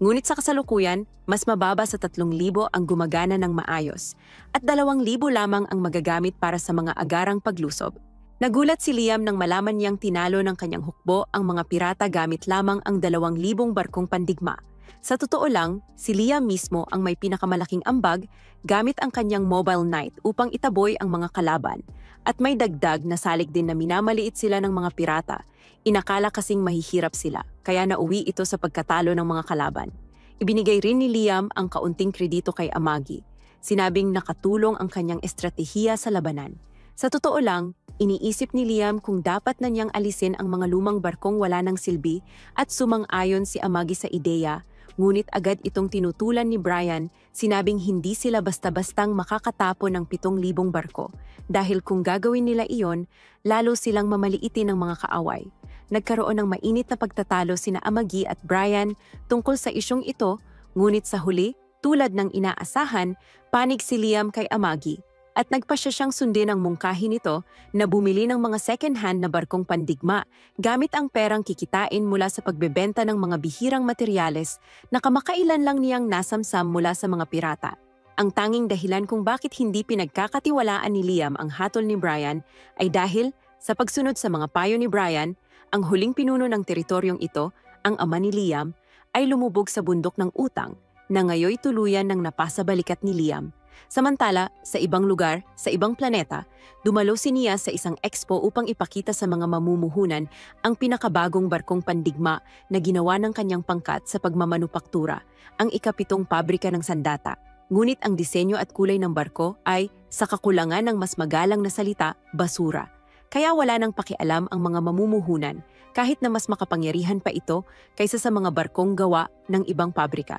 Ngunit sa kasalukuyan, mas mababa sa 3,000 ang gumagana ng maayos at 2,000 lamang ang magagamit para sa mga agarang paglusob. Nagulat si Liam nang malaman niyang tinalo ng kanyang hukbo ang mga pirata gamit lamang ang 2,000 barkong pandigma. Sa totoo lang, si Liam mismo ang may pinakamalaking ambag gamit ang kanyang mobile knight upang itaboy ang mga kalaban. At may dagdag na salik din na minamaliit sila ng mga pirata. Inakala kasing mahihirap sila, kaya nauwi ito sa pagkatalo ng mga kalaban. Ibinigay rin ni Liam ang kaunting kredito kay Amagi. Sinabing nakatulong ang kanyang estratehiya sa labanan. Sa totoo lang, iniisip ni Liam kung dapat na niyang alisin ang mga lumang barkong wala ng silbi at sumang-ayon si Amagi sa ideya, ngunit agad itong tinutulan ni Brian, sinabing hindi sila basta-bastang makakatapon ng 7,000 barko dahil kung gagawin nila iyon, lalo silang mamaliitin ng mga kaaway. Nagkaroon ng mainit na pagtatalo sina Amagi at Brian tungkol sa isyong ito, ngunit sa huli, tulad ng inaasahan, panig si Liam kay Amagi at nagpasya siyang sundin ang mungkahi nito na bumili ng mga second-hand na barkong pandigma gamit ang perang kikitain mula sa pagbebenta ng mga bihirang materyales na kamakailan lang niyang nasamsam mula sa mga pirata. Ang tanging dahilan kung bakit hindi pinagkakatiwalaan ni Liam ang hatol ni Brian ay dahil sa pagsunod sa mga payo ni Brian, ang huling pinuno ng teritoryong ito, ang ama ni Liam, ay lumubog sa bundok ng utang na ngayoy tuluyan ng napasa balikat ni Liam. Samantala, sa ibang lugar, sa ibang planeta, dumalo si Nias sa isang expo upang ipakita sa mga mamumuhunan ang pinakabagong barkong pandigma na ginawa ng kanyang pangkat sa pagmamanupaktura, ang ika-7 pabrika ng sandata. Ngunit ang disenyo at kulay ng barko ay, sa kakulangan ng mas magalang na salita, basura. Kaya wala nang pakialam ang mga mamumuhunan kahit na mas makapangyarihan pa ito kaysa sa mga barkong gawa ng ibang pabrika.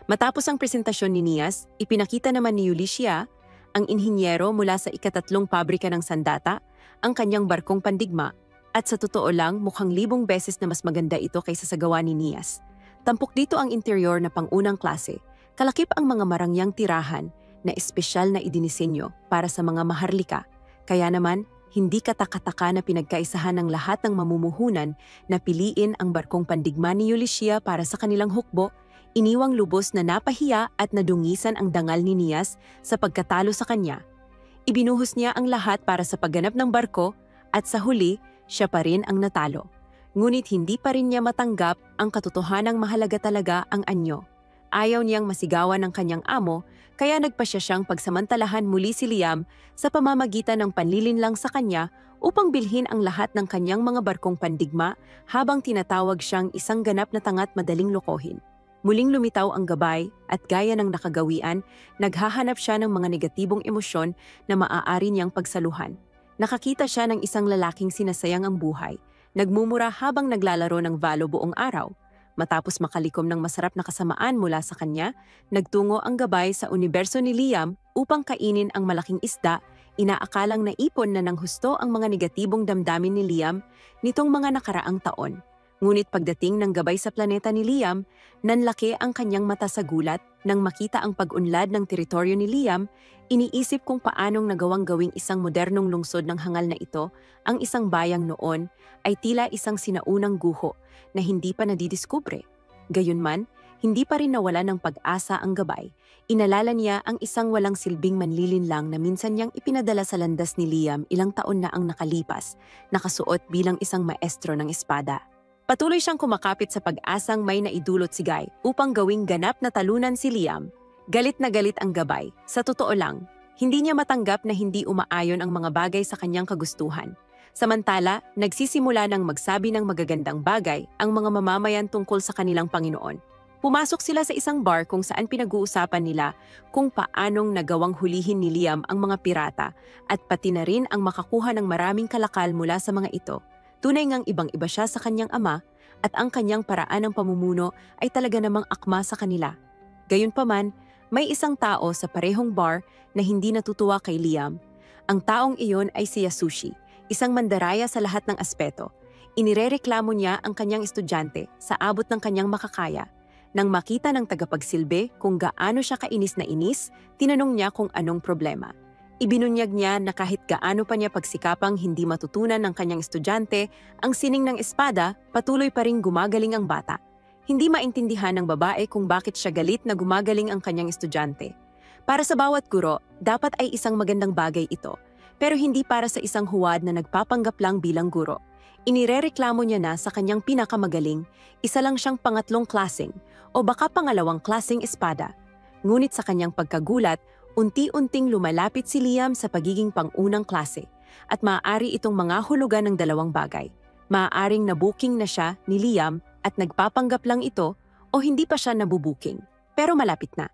Matapos ang presentasyon ni Nias, ipinakita naman ni Ulicia, ang inhinyero mula sa ika-3 pabrika ng sandata, ang kanyang barkong pandigma at sa totoo lang mukhang 1,000 beses na mas maganda ito kaysa sa gawa ni Nias. Tampok dito ang interior na pang-unang klase, kalakip ang mga marangyang tirahan na espesyal na idinisenyo para sa mga maharlika. Kaya naman, hindi katakataka na pinagkaisahan ng lahat ng mamumuhunan na piliin ang barkong pandigma ni Ulicia para sa kanilang hukbo. Iniwang lubos na napahiya at nadungisan ang dangal ni Nias sa pagkatalo sa kanya. Ibinuhos niya ang lahat para sa pagganap ng barko at sa huli, siya pa rin ang natalo. Ngunit hindi pa rin niya matanggap ang katotohanang mahalaga talaga ang anyo. Ayaw niyang masigawan ng kanyang amo, kaya nagpasya siyang pagsamantalahan muli si Liam sa pamamagitan ng panlilinlang sa kanya upang bilhin ang lahat ng kanyang mga barkong pandigma habang tinatawag siyang isang ganap na tanga't madaling lokohin. Muling lumitaw ang gabay at gaya ng nakagawian, naghahanap siya ng mga negatibong emosyon na maaari niyang pagsaluhan. Nakakita siya ng isang lalaking sinasayang ang buhay, nagmumura habang naglalaro ng valo buong araw. Matapos makalikom ng masarap na kasamaan mula sa kanya, nagtungo ang gabay sa universo ni Liam upang kainin ang malaking isda, inaakalang naipon na ng husto ang mga negatibong damdamin ni Liam nitong mga nakaraang taon. Ngunit pagdating ng gabay sa planeta ni Liam, nanlaki ang kanyang mata sa gulat nang makita ang pag-unlad ng teritoryo ni Liam. Iniisip kung paanong nagawang gawing isang modernong lungsod ng hangal na ito. Ang isang bayang noon ay tila isang sinaunang guho na hindi pa nadidiskubre. Gayunman, hindi pa rin nawala ng pag-asa ang gabay. Inalala niya ang isang walang silbing manlilinlang na minsan niyang ipinadala sa landas ni Liam ilang taon na ang nakalipas, nakasuot bilang isang maestro ng espada. Patuloy siyang kumakapit sa pag-asang may naidulot si Guy upang gawing ganap na talunan si Liam. Galit na galit ang gabay. Sa totoo lang, hindi niya matanggap na hindi umaayon ang mga bagay sa kanyang kagustuhan. Samantala, nagsisimula ng magsabi ng magagandang bagay ang mga mamamayan tungkol sa kanilang Panginoon. Pumasok sila sa isang bar kung saan pinag-uusapan nila kung paanong nagawang hulihin ni Liam ang mga pirata at pati na rin ang makakuha ng maraming kalakal mula sa mga ito. Tunay ngang ibang-iba siya sa kanyang ama at ang kanyang paraan ng pamumuno ay talaga namang akma sa kanila. Gayunpaman, may isang tao sa parehong bar na hindi natutuwa kay Liam. Ang taong iyon ay si Yasushi, isang mandaraya sa lahat ng aspeto. Inirereklamo niya ang kanyang estudyante sa abot ng kanyang makakaya. Nang makita ng tagapagsilbi kung gaano siya kainis na inis, tinanong niya kung anong problema. Ibinunyag niya na kahit gaano pa niya pagsikapang hindi matutunan ng kanyang estudyante ang sining ng espada, patuloy pa ring gumagaling ang bata. Hindi maintindihan ng babae kung bakit siya galit na gumagaling ang kanyang estudyante. Para sa bawat guro, dapat ay isang magandang bagay ito, pero hindi para sa isang huwad na nagpapanggap lang bilang guro. Inirereklamo niya na sa kanyang pinakamagaling, isa lang siyang pangatlong klaseng o baka pangalawang klaseng espada. Ngunit sa kanyang pagkagulat, unti-unting lumalapit si Liam sa pagiging pang-unang klase at maaari itong mga hulugan ng dalawang bagay. Maaaring nabuking na siya ni Liam at nagpapanggap lang ito o hindi pa siya nabubuking, pero malapit na.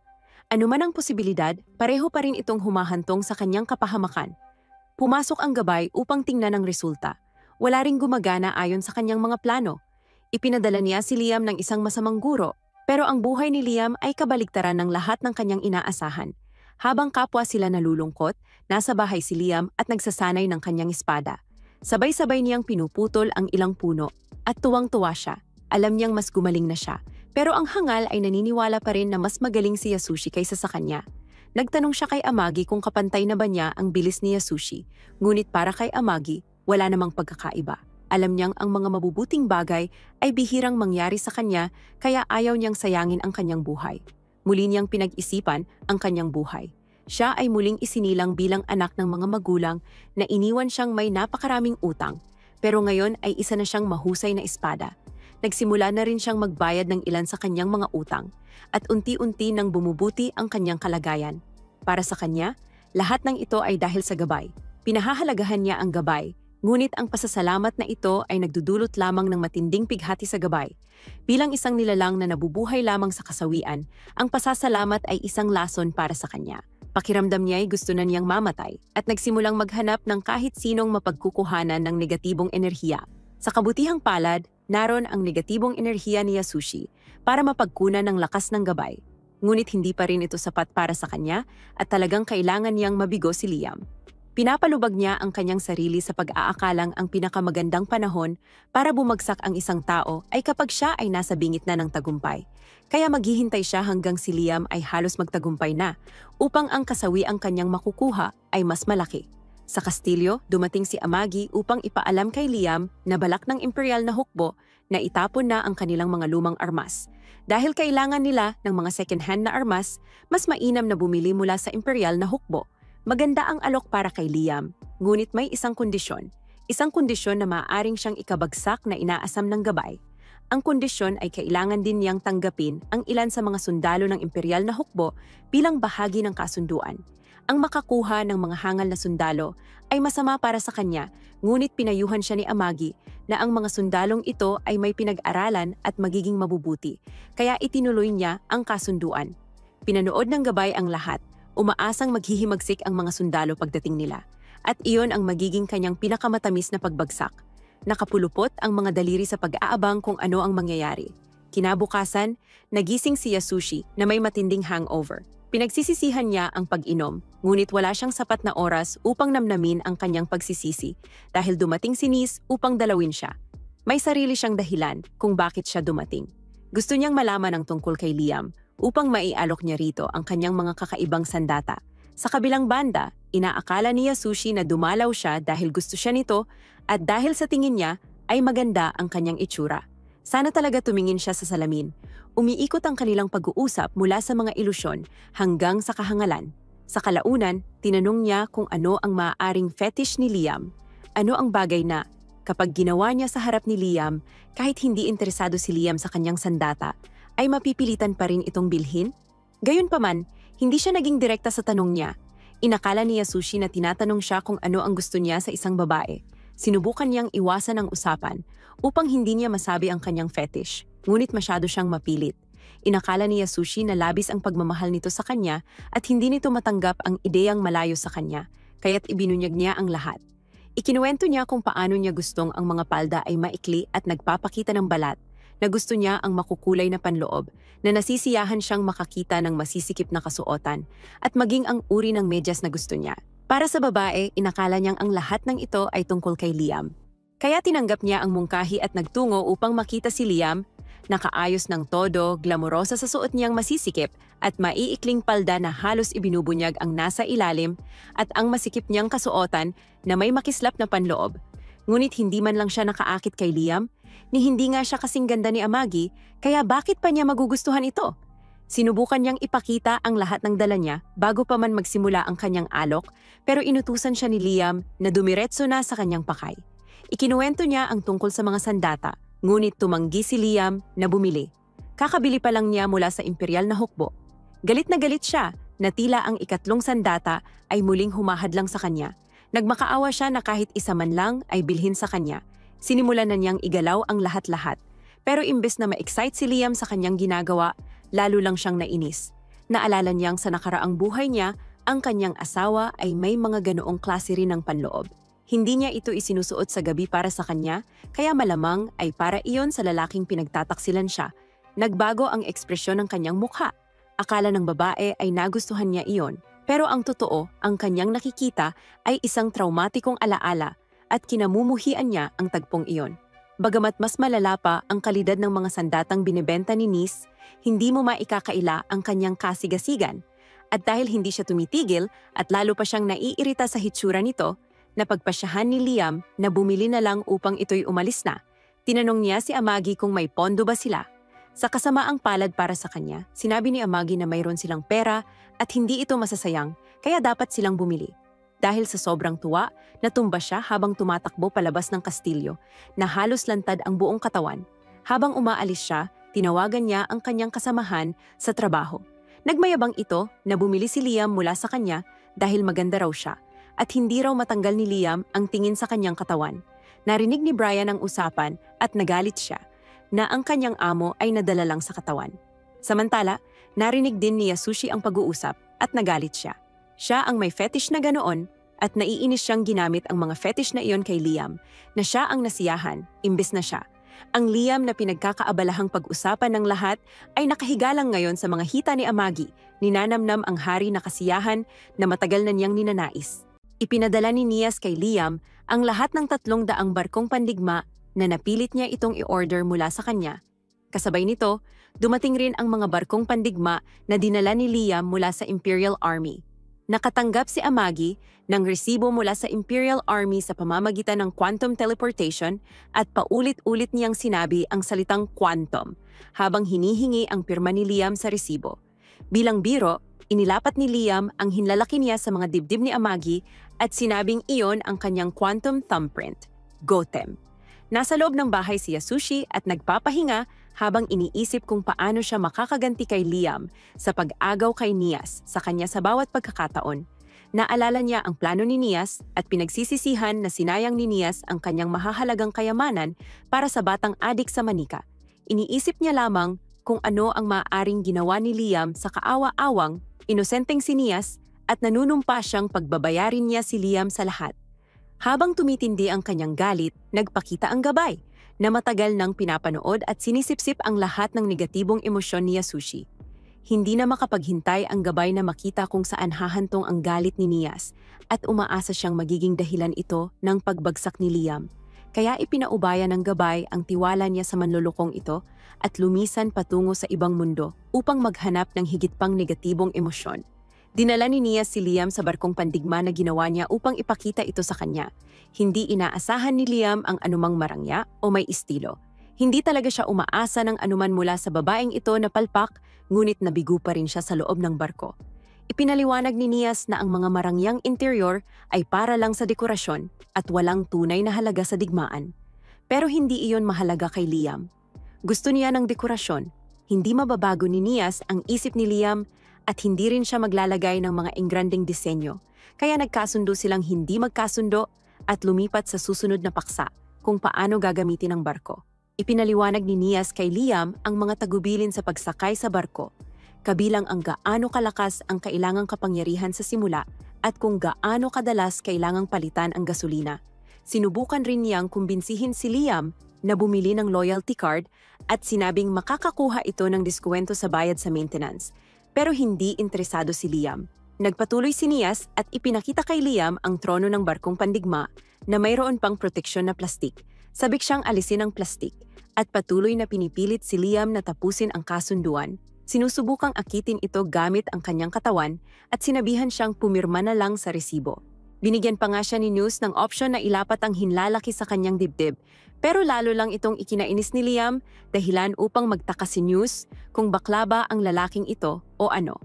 Ano man ang posibilidad, pareho pa rin itong humahantong sa kanyang kapahamakan. Pumasok ang gabay upang tingnan ang resulta. Wala ring gumagana ayon sa kanyang mga plano. Ipinadala niya si Liam ng isang masamang guro, pero ang buhay ni Liam ay kabaligtaran ng lahat ng kanyang inaasahan. Habang kapwa sila nalulungkot, nasa bahay si Liam at nagsasanay ng kanyang espada. Sabay-sabay niyang pinuputol ang ilang puno at tuwang-tuwa siya. Alam niyang mas gumaling na siya, pero ang hangal ay naniniwala pa rin na mas magaling si Yasushi kaysa sa kanya. Nagtanong siya kay Amagi kung kapantay na ba niya ang bilis ni Yasushi, ngunit para kay Amagi, wala namang pagkakaiba. Alam niyang ang mga mabubuting bagay ay bihirang mangyari sa kanya kaya ayaw niyang sayangin ang kanyang buhay. Muli niyang pinag-isipan ang kanyang buhay. Siya ay muling isinilang bilang anak ng mga magulang na iniwan siyang may napakaraming utang, pero ngayon ay isa na siyang mahusay na espada. Nagsimula na rin siyang magbayad ng ilan sa kanyang mga utang, at unti-unti nang bumubuti ang kanyang kalagayan. Para sa kanya, lahat ng ito ay dahil sa gabay. Pinahahalagahan niya ang gabay, ngunit ang pasasalamat na ito ay nagdudulot lamang ng matinding pighati sa gabay. Bilang isang nilalang na nabubuhay lamang sa kasawian, ang pasasalamat ay isang lason para sa kanya. Pakiramdam niya ay gusto na niyang mamatay at nagsimulang maghanap ng kahit sinong mapagkukuhanan ng negatibong enerhiya. Sa kabutihang palad, naroon ang negatibong enerhiya ni Yasushi para mapagkunan ng lakas ng gabay. Ngunit hindi pa rin ito sapat para sa kanya at talagang kailangan niyang mabigo si Liam. Pinapalubag niya ang kanyang sarili sa pag-aakalang ang pinakamagandang panahon para bumagsak ang isang tao ay kapag siya ay nasa bingit na ng tagumpay. Kaya maghihintay siya hanggang si Liam ay halos magtagumpay na upang ang kasawi ang kanyang makukuha ay mas malaki. Sa kastilyo, dumating si Amagi upang ipaalam kay Liam na balak ng imperial na hukbo na itapon na ang kanilang mga lumang armas. Dahil kailangan nila ng mga second-hand na armas, mas mainam na bumili mula sa imperial na hukbo. Maganda ang alok para kay Liam, ngunit may isang kondisyon. Isang kondisyon na maaaring siyang ikabagsak na inaasam ng gabay. Ang kondisyon ay kailangan din niyang tanggapin ang ilan sa mga sundalo ng imperial na hukbo bilang bahagi ng kasunduan. Ang makakuha ng mga hangal na sundalo ay masama para sa kanya, ngunit pinayuhan siya ni Amagi na ang mga sundalong ito ay may pinag-aralan at magiging mabubuti, kaya itinuloy niya ang kasunduan. Pinanood ng gabay ang lahat. Umaasang maghihimagsik ang mga sundalo pagdating nila, at iyon ang magiging kanyang pinakamatamis na pagbagsak. Nakapulupot ang mga daliri sa pag-aabang kung ano ang mangyayari. Kinabukasan, nagising si Yasushi na may matinding hangover. Pinagsisisihan niya ang pag-inom, ngunit wala siyang sapat na oras upang namnamin ang kanyang pagsisisi dahil dumating si Nis upang dalawin siya. May sarili siyang dahilan kung bakit siya dumating. Gusto niyang malaman ang tungkol kay Liam upang maialok niya rito ang kanyang mga kakaibang sandata. Sa kabilang banda, inaakala ni Yasushi na dumalaw siya dahil gusto siya nito at dahil sa tingin niya ay maganda ang kanyang itsura. Sana talaga tumingin siya sa salamin. Umiikot ang kanilang pag-uusap mula sa mga ilusyon hanggang sa kahangalan. Sa kalaunan, tinanong niya kung ano ang maaaring fetish ni Liam. Ano ang bagay na, kapag ginawa niya sa harap ni Liam, kahit hindi interesado si Liam sa kanyang sandata, ay mapipilitan pa rin itong bilhin? Gayunpaman, hindi siya naging direkta sa tanong niya. Inakala ni Yasushi na tinatanong siya kung ano ang gusto niya sa isang babae. Sinubukan niyang iwasan ang usapan upang hindi niya masabi ang kanyang fetish, ngunit masyado siyang mapilit. Inakala ni Yasushi na labis ang pagmamahal nito sa kanya at hindi nito matanggap ang ideyang malayo sa kanya, kaya't ibinunyag niya ang lahat. Ikinuwento niya kung paano niya gustong ang mga palda ay maikli at nagpapakita ng balat, na gusto niya ang makukulay na panloob, na nasisiyahan siyang makakita ng masisikip na kasuotan, at maging ang uri ng medyas na gusto niya. Para sa babae, inakala niyang ang lahat ng ito ay tungkol kay Liam. Kaya tinanggap niya ang mungkahi at nagtungo upang makita si Liam, nakaayos ng todo, glamorosa sa suot niyang masisikip at maiikling palda na halos ibinubunyag ang nasa ilalim at ang masikip niyang kasuotan na may makislap na panloob. Ngunit hindi man lang siya nakaakit kay Liam, ni hindi nga siya kasing ganda ni Amagi, kaya bakit pa niya magugustuhan ito? Sinubukan niyang ipakita ang lahat ng dala niya bago pa man magsimula ang kanyang alok, pero inutusan siya ni Liam na dumiretso na sa kanyang pakay. Ikinuwento niya ang tungkol sa mga sandata, ngunit tumanggi si Liam na bumili. Kakabili pa lang niya mula sa imperial na hukbo. Galit na galit siya na tila ang ikatlong sandata ay muling humahadlang sa kanya. Nagmakaawa siya na kahit isa man lang ay bilhin sa kanya. Sinimulan na niyang igalaw ang lahat-lahat. Pero imbes na ma-excite si Liam sa kanyang ginagawa, lalo lang siyang nainis. Naalala niyang sa nakaraang buhay niya, ang kanyang asawa ay may mga ganoong klase rin ng panloob. Hindi niya ito isinusuot sa gabi para sa kanya, kaya malamang ay para iyon sa lalaking pinagtataksilan siya. Nagbago ang ekspresyon ng kanyang mukha. Akala ng babae ay nagustuhan niya iyon. Pero ang totoo, ang kanyang nakikita ay isang traumatikong alaala at kinamumuhian niya ang tagpong iyon. Bagamat mas malala pa ang kalidad ng mga sandatang binibenta ni Nis, hindi mo maikakaila ang kanyang kasigasigan. At dahil hindi siya tumitigil at lalo pa siyang naiirita sa hitsura nito, napagpasyahan ni Liam na bumili na lang upang ito'y umalis na. Tinanong niya si Amagi kung may pondo ba sila. Sa kasamaang palad para sa kanya, sinabi ni Amagi na mayroon silang pera at hindi ito masasayang, kaya dapat silang bumili. Dahil sa sobrang tuwa, natumba siya habang tumatakbo palabas ng kastilyo, na halos lantad ang buong katawan. Habang umaalis siya, tinawagan niya ang kanyang kasamahan sa trabaho. Nagmayabang ito na bumili si Liam mula sa kanya dahil maganda raw siya, at hindi raw matanggal ni Liam ang tingin sa kanyang katawan. Narinig ni Brian ang usapan at nagalit siya, na ang kanyang amo ay nadala lang sa katawan. Samantala, narinig din ni Yasushi ang pag-uusap at nagalit siya. Siya ang may fetish na ganoon at naiinis siyang ginamit ang mga fetish na iyon kay Liam, na siya ang nasiyahan, imbes na siya. Ang Liam na pinagkakaabalahang pag-usapan ng lahat ay nakahiga lang ngayon sa mga hita ni Amagi, ninanamnam ang hari na kasiyahan na matagal na niyang ninanais. Ipinadala ni Nias kay Liam ang lahat ng 300 barkong pandigma na napilit niya itong i-order mula sa kanya. Kasabay nito, dumating rin ang mga barkong pandigma na dinala ni Liam mula sa Imperial Army. Nakatanggap si Amagi ng resibo mula sa Imperial Army sa pamamagitan ng quantum teleportation at paulit-ulit niyang sinabi ang salitang quantum habang hinihingi ang pirma ni Liam sa resibo. Bilang biro, inilapat ni Liam ang hinlalaki niya sa mga dibdib ni Amagi at sinabing iyon ang kanyang quantum thumbprint, Gotem. Nasa loob ng bahay si Yasushi at nagpapahinga habang iniisip kung paano siya makakaganti kay Liam sa pag-agaw kay Nias sa kanya sa bawat pagkakataon. Naalala niya ang plano ni Nias at pinagsisisihan na sinayang ni Nias ang kanyang mahahalagang kayamanan para sa batang adik sa manika. Iniisip niya lamang kung ano ang maaaring ginawa ni Liam sa kaawa-awang, inosenteng si Nias at nanunumpa siyang pagbabayarin niya si Liam sa lahat. Habang tumitindi ang kanyang galit, nagpakita ang gabay na matagal nang pinapanood at sinisipsip ang lahat ng negatibong emosyon ni Yasushi. Hindi na makapaghintay ang gabay na makita kung saan hahantong ang galit ni Nias at umaasa siyang magiging dahilan ito ng pagbagsak ni Liam. Kaya ipinaubaya ng gabay ang tiwala niya sa manlulukong ito at lumisan patungo sa ibang mundo upang maghanap ng higit pang negatibong emosyon. Dinala ni Nia si Liam sa barkong pandigma na ginawa niya upang ipakita ito sa kanya. Hindi inaasahan ni Liam ang anumang marangya o may estilo. Hindi talaga siya umaasa ng anuman mula sa babaeng ito na palpak, ngunit nabigo pa rin siya sa loob ng barko. Ipinaliwanag ni Nias na ang mga marangyang interior ay para lang sa dekorasyon at walang tunay na halaga sa digmaan. Pero hindi iyon mahalaga kay Liam. Gusto niya ng dekorasyon. Hindi mababago ni Nias ang isip ni Liam at hindi rin siya maglalagay ng mga engranding disenyo. Kaya nagkasundo silang hindi magkasundo at lumipat sa susunod na paksa kung paano gagamitin ang barko. Ipinaliwanag ni Nias kay Liam ang mga tagubilin sa pagsakay sa barko, kabilang ang gaano kalakas ang kailangang kapangyarihan sa simula at kung gaano kadalas kailangang palitan ang gasolina. Sinubukan rin niyang kumbinsihin si Liam na bumili ng loyalty card at sinabing makakakuha ito ng diskwento sa bayad sa maintenance. Pero hindi interesado si Liam. Nagpatuloy si Nias at ipinakita kay Liam ang trono ng barkong pandigma na mayroon pang proteksyon na plastik. Sabik siyang alisin ang plastik at patuloy na pinipilit si Liam na tapusin ang kasunduan. Sinusubukang akitin ito gamit ang kanyang katawan at sinabihan siyang pumirma na lang sa resibo. Binigyan pa nga siya ni News ng opsyon na ilapat ang hinlalaki sa kanyang dibdib, pero lalo lang itong ikinainis ni Liam dahilan upang magtaka si News kung bakla ba ang lalaking ito o ano.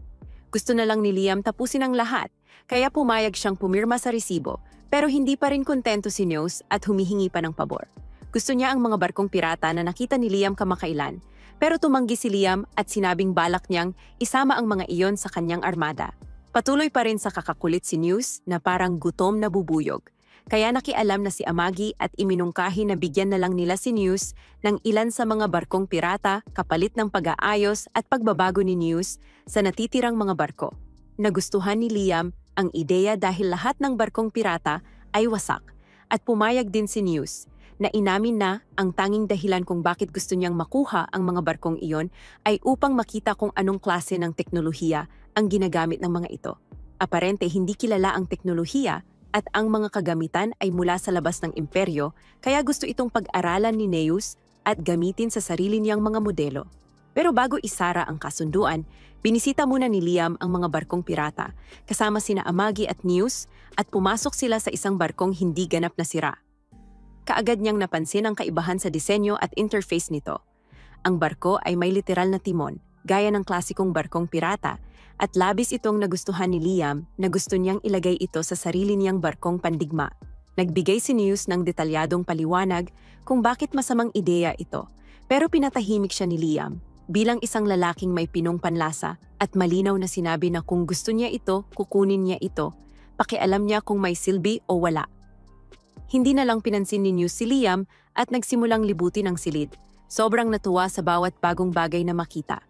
Gusto na lang ni Liam tapusin ang lahat, kaya pumayag siyang pumirma sa resibo, pero hindi pa rin kontento si News at humihingi pa ng pabor. Gusto niya ang mga barkong pirata na nakita ni Liam kamakailan, pero tumanggi si Liam at sinabing balak niyang isama ang mga iyon sa kanyang armada. Patuloy pa rin sa kakakulit si News na parang gutom na bubuyog. Kaya nakialam na si Amagi at iminungkahi na bigyan na lang nila si News ng ilan sa mga barkong pirata kapalit ng pag-aayos at pagbabago ni News sa natitirang mga barko. Nagustuhan ni Liam ang ideya dahil lahat ng barkong pirata ay wasak at pumayag din si News na inamin na ang tanging dahilan kung bakit gusto niyang makuha ang mga barkong iyon ay upang makita kung anong klase ng teknolohiya ang ginagamit ng mga ito. Aparente hindi kilala ang teknolohiya at ang mga kagamitan ay mula sa labas ng imperyo, kaya gusto itong pag-aralan ni Neus at gamitin sa sarili niyang mga modelo. Pero bago isara ang kasunduan, binisita muna ni Liam ang mga barkong pirata, kasama sina Amagi at Neus, at pumasok sila sa isang barkong hindi ganap na sira. Kaagad niyang napansin ang kaibahan sa disenyo at interface nito. Ang barko ay may literal na timon, gaya ng klasikong barkong pirata, at labis itong nagustuhan ni Liam na gusto niyang ilagay ito sa sarili niyang barkong pandigma. Nagbigay si News ng detalyadong paliwanag kung bakit masamang ideya ito, pero pinatahimik siya ni Liam bilang isang lalaking may pinong panlasa at malinaw na sinabi na kung gusto niya ito, kukunin niya ito, pakialam niya kung may silbi o wala. Hindi na lang pinansin ni News si Liam at nagsimulang libutin ang silid. Sobrang natuwa sa bawat bagong bagay na makita.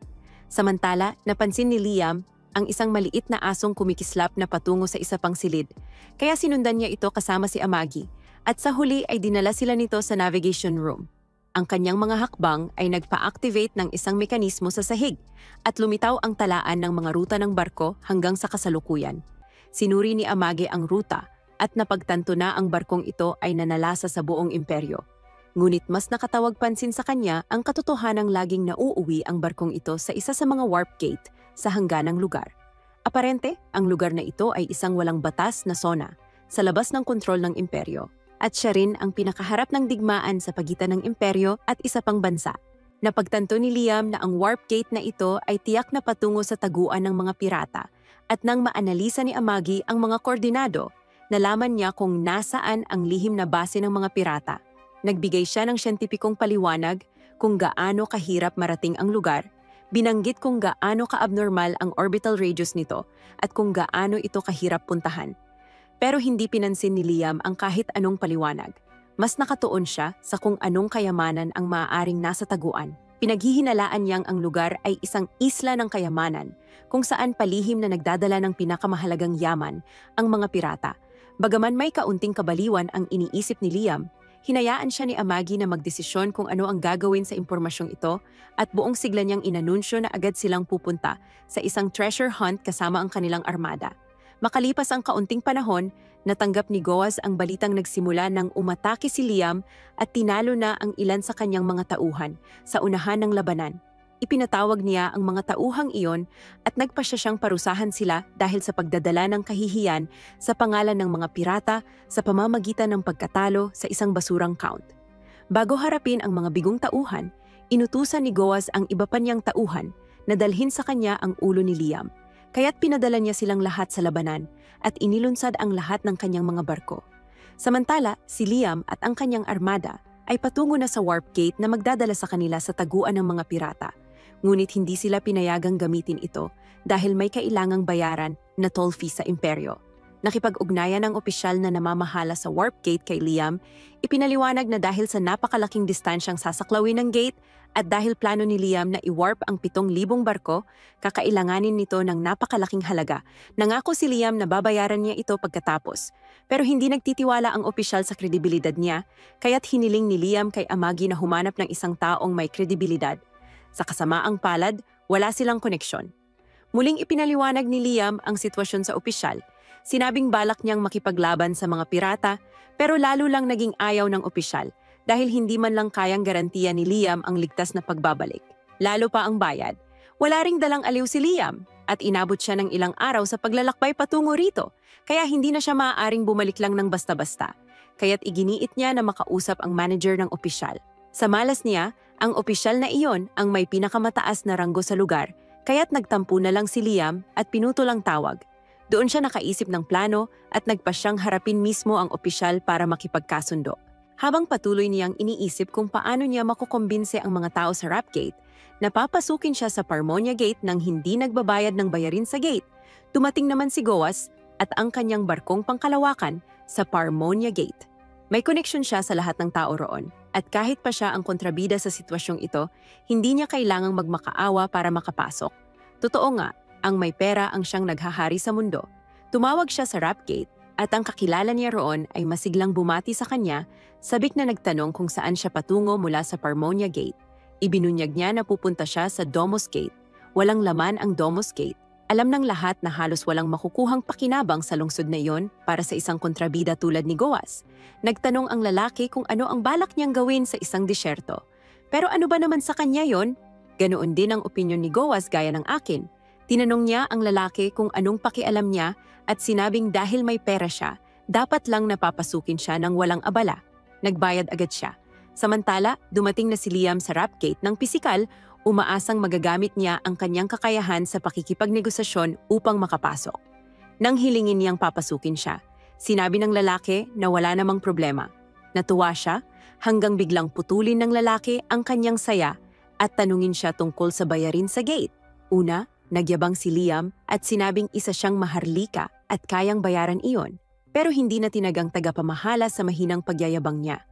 Samantala, napansin ni Liam ang isang maliit na asong kumikislap na patungo sa isa pang silid. Kaya sinundan niya ito kasama si Amagi at sa huli ay dinala sila nito sa navigation room. Ang kanyang mga hakbang ay nagpa-activate ng isang mekanismo sa sahig at lumitaw ang talaan ng mga ruta ng barko hanggang sa kasalukuyan. Sinuri ni Amagi ang ruta at napagtanto na ang barkong ito ay nanalasa sa buong imperyo. Ngunit mas nakatawag pansin sa kanya ang katotohanang laging nauuwi ang barkong ito sa isa sa mga warp gate sa hangganang lugar. Aparente, ang lugar na ito ay isang walang batas na zona sa labas ng kontrol ng imperyo at siya rin ang pinakaharap ng digmaan sa pagitan ng imperyo at isa pang bansa. Napagtanto ni Liam na ang warp gate na ito ay tiyak na patungo sa taguan ng mga pirata at nang maanalisa ni Amagi ang mga koordinado, nalaman niya kung nasaan ang lihim na base ng mga pirata. Nagbigay siya ng siyentipikong paliwanag kung gaano kahirap marating ang lugar, binanggit kung gaano ka-abnormal ang orbital radius nito at kung gaano ito kahirap puntahan. Pero hindi pinansin ni Liam ang kahit anong paliwanag. Mas nakatuon siya sa kung anong kayamanan ang maaaring nasa taguan. Pinaghihinalaan niyang ang lugar ay isang isla ng kayamanan kung saan palihim na nagdadala ng pinakamahalagang yaman ang mga pirata. Bagaman may kaunting kabaliwan ang iniisip ni Liam, hinayaan siya ni Amagi na magdesisyon kung ano ang gagawin sa impormasyong ito at buong sigla niyang inanunsyo na agad silang pupunta sa isang treasure hunt kasama ang kanilang armada. Makalipas ang kaunting panahon, natanggap ni Goaz ang balitang nagsimula nang umatake si Liam at tinalo na ang ilan sa kanyang mga tauhan sa unahan ng labanan. Ipinatawag niya ang mga tauhang iyon at nagpasya siyang parusahan sila dahil sa pagdadala ng kahihiyan sa pangalan ng mga pirata sa pamamagitan ng pagkatalo sa isang basurang count. Bago harapin ang mga bigong tauhan, inutusan ni Goaz ang iba pa niyang tauhan na dalhin sa kanya ang ulo ni Liam, kaya't pinadala niya silang lahat sa labanan at inilunsad ang lahat ng kanyang mga barko. Samantala, si Liam at ang kanyang armada ay patungo na sa warp gate na magdadala sa kanila sa taguan ng mga pirata. Ngunit hindi sila pinayagang gamitin ito dahil may kailangang bayaran na toll fee sa imperyo. Nakipag-ugnayan ng opisyal na namamahala sa warp gate kay Liam, ipinaliwanag na dahil sa napakalaking distansyang sasaklawin ng gate at dahil plano ni Liam na i-warp ang 7,000 barko, kakailanganin nito ng napakalaking halaga. Nangako si Liam na babayaran niya ito pagkatapos. Pero hindi nagtitiwala ang opisyal sa kredibilidad niya, kaya't hiniling ni Liam kay Amagi na humanap ng isang taong may kredibilidad. Sa kasamaang palad, wala silang koneksyon. Muling ipinaliwanag ni Liam ang sitwasyon sa opisyal. Sinabing balak niyang makipaglaban sa mga pirata, pero lalo lang naging ayaw ng opisyal dahil hindi man lang kayang garantiya ni Liam ang ligtas na pagbabalik. Lalo pa ang bayad. Wala ring dalang aliw si Liam at inabot siya ng ilang araw sa paglalakbay patungo rito, kaya hindi na siya maaaring bumalik lang ng basta-basta. Kaya't iginiit niya na makausap ang manager ng opisyal. Sa malas niya, ang opisyal na iyon ang may pinakamataas na ranggo sa lugar, kaya't nagtampo na lang si Liam at pinutol ang tawag. Doon siya nakaisip ng plano at nagpasyang harapin mismo ang opisyal para makipagkasundo. Habang patuloy niyang iniisip kung paano niya makukumbinse ang mga tao sa Rap Gate, napapasukin siya sa Parmonia Gate nang hindi nagbabayad ng bayarin sa gate. Dumating naman si Goaz at ang kanyang barkong pangkalawakan sa Parmonia Gate. May koneksyon siya sa lahat ng tao roon. At kahit pa siya ang kontrabida sa sitwasyong ito, hindi niya kailangang magmakaawa para makapasok. Totoo nga, ang may pera ang siyang naghahari sa mundo. Tumawag siya sa Rap Gate at ang kakilala niya roon ay masiglang bumati sa kanya, sabik na nagtanong kung saan siya patungo mula sa Parmonia Gate. Ibinunyag niya na pupunta siya sa Domos Gate. Walang laman ang Domos Gate. Alam ng lahat na halos walang makukuhang pakinabang sa lungsod na iyon para sa isang kontrabida tulad ni Goaz. Nagtanong ang lalaki kung ano ang balak niyang gawin sa isang disyerto. Pero ano ba naman sa kanya yon? Ganoon din ang opinyon ni Goaz gaya ng akin. Tinanong niya ang lalaki kung anong pakialam niya at sinabing dahil may pera siya, dapat lang napapasukin siya ng walang abala. Nagbayad agad siya. Samantala, dumating na si Liam sa Rap Gate ng pisikal, umaasang magagamit niya ang kanyang kakayahan sa pakikipagnegosasyon upang makapasok. Nang hilingin niyang papasukin siya, sinabi ng lalaki na wala namang problema. Natuwa siya hanggang biglang putulin ng lalaki ang kanyang saya at tanungin siya tungkol sa bayarin sa gate. Una, nagyabang si Liam at sinabing isa siyang maharlika at kayang bayaran iyon, pero hindi na tinagang tagapamahala sa mahinang pagyayabang niya.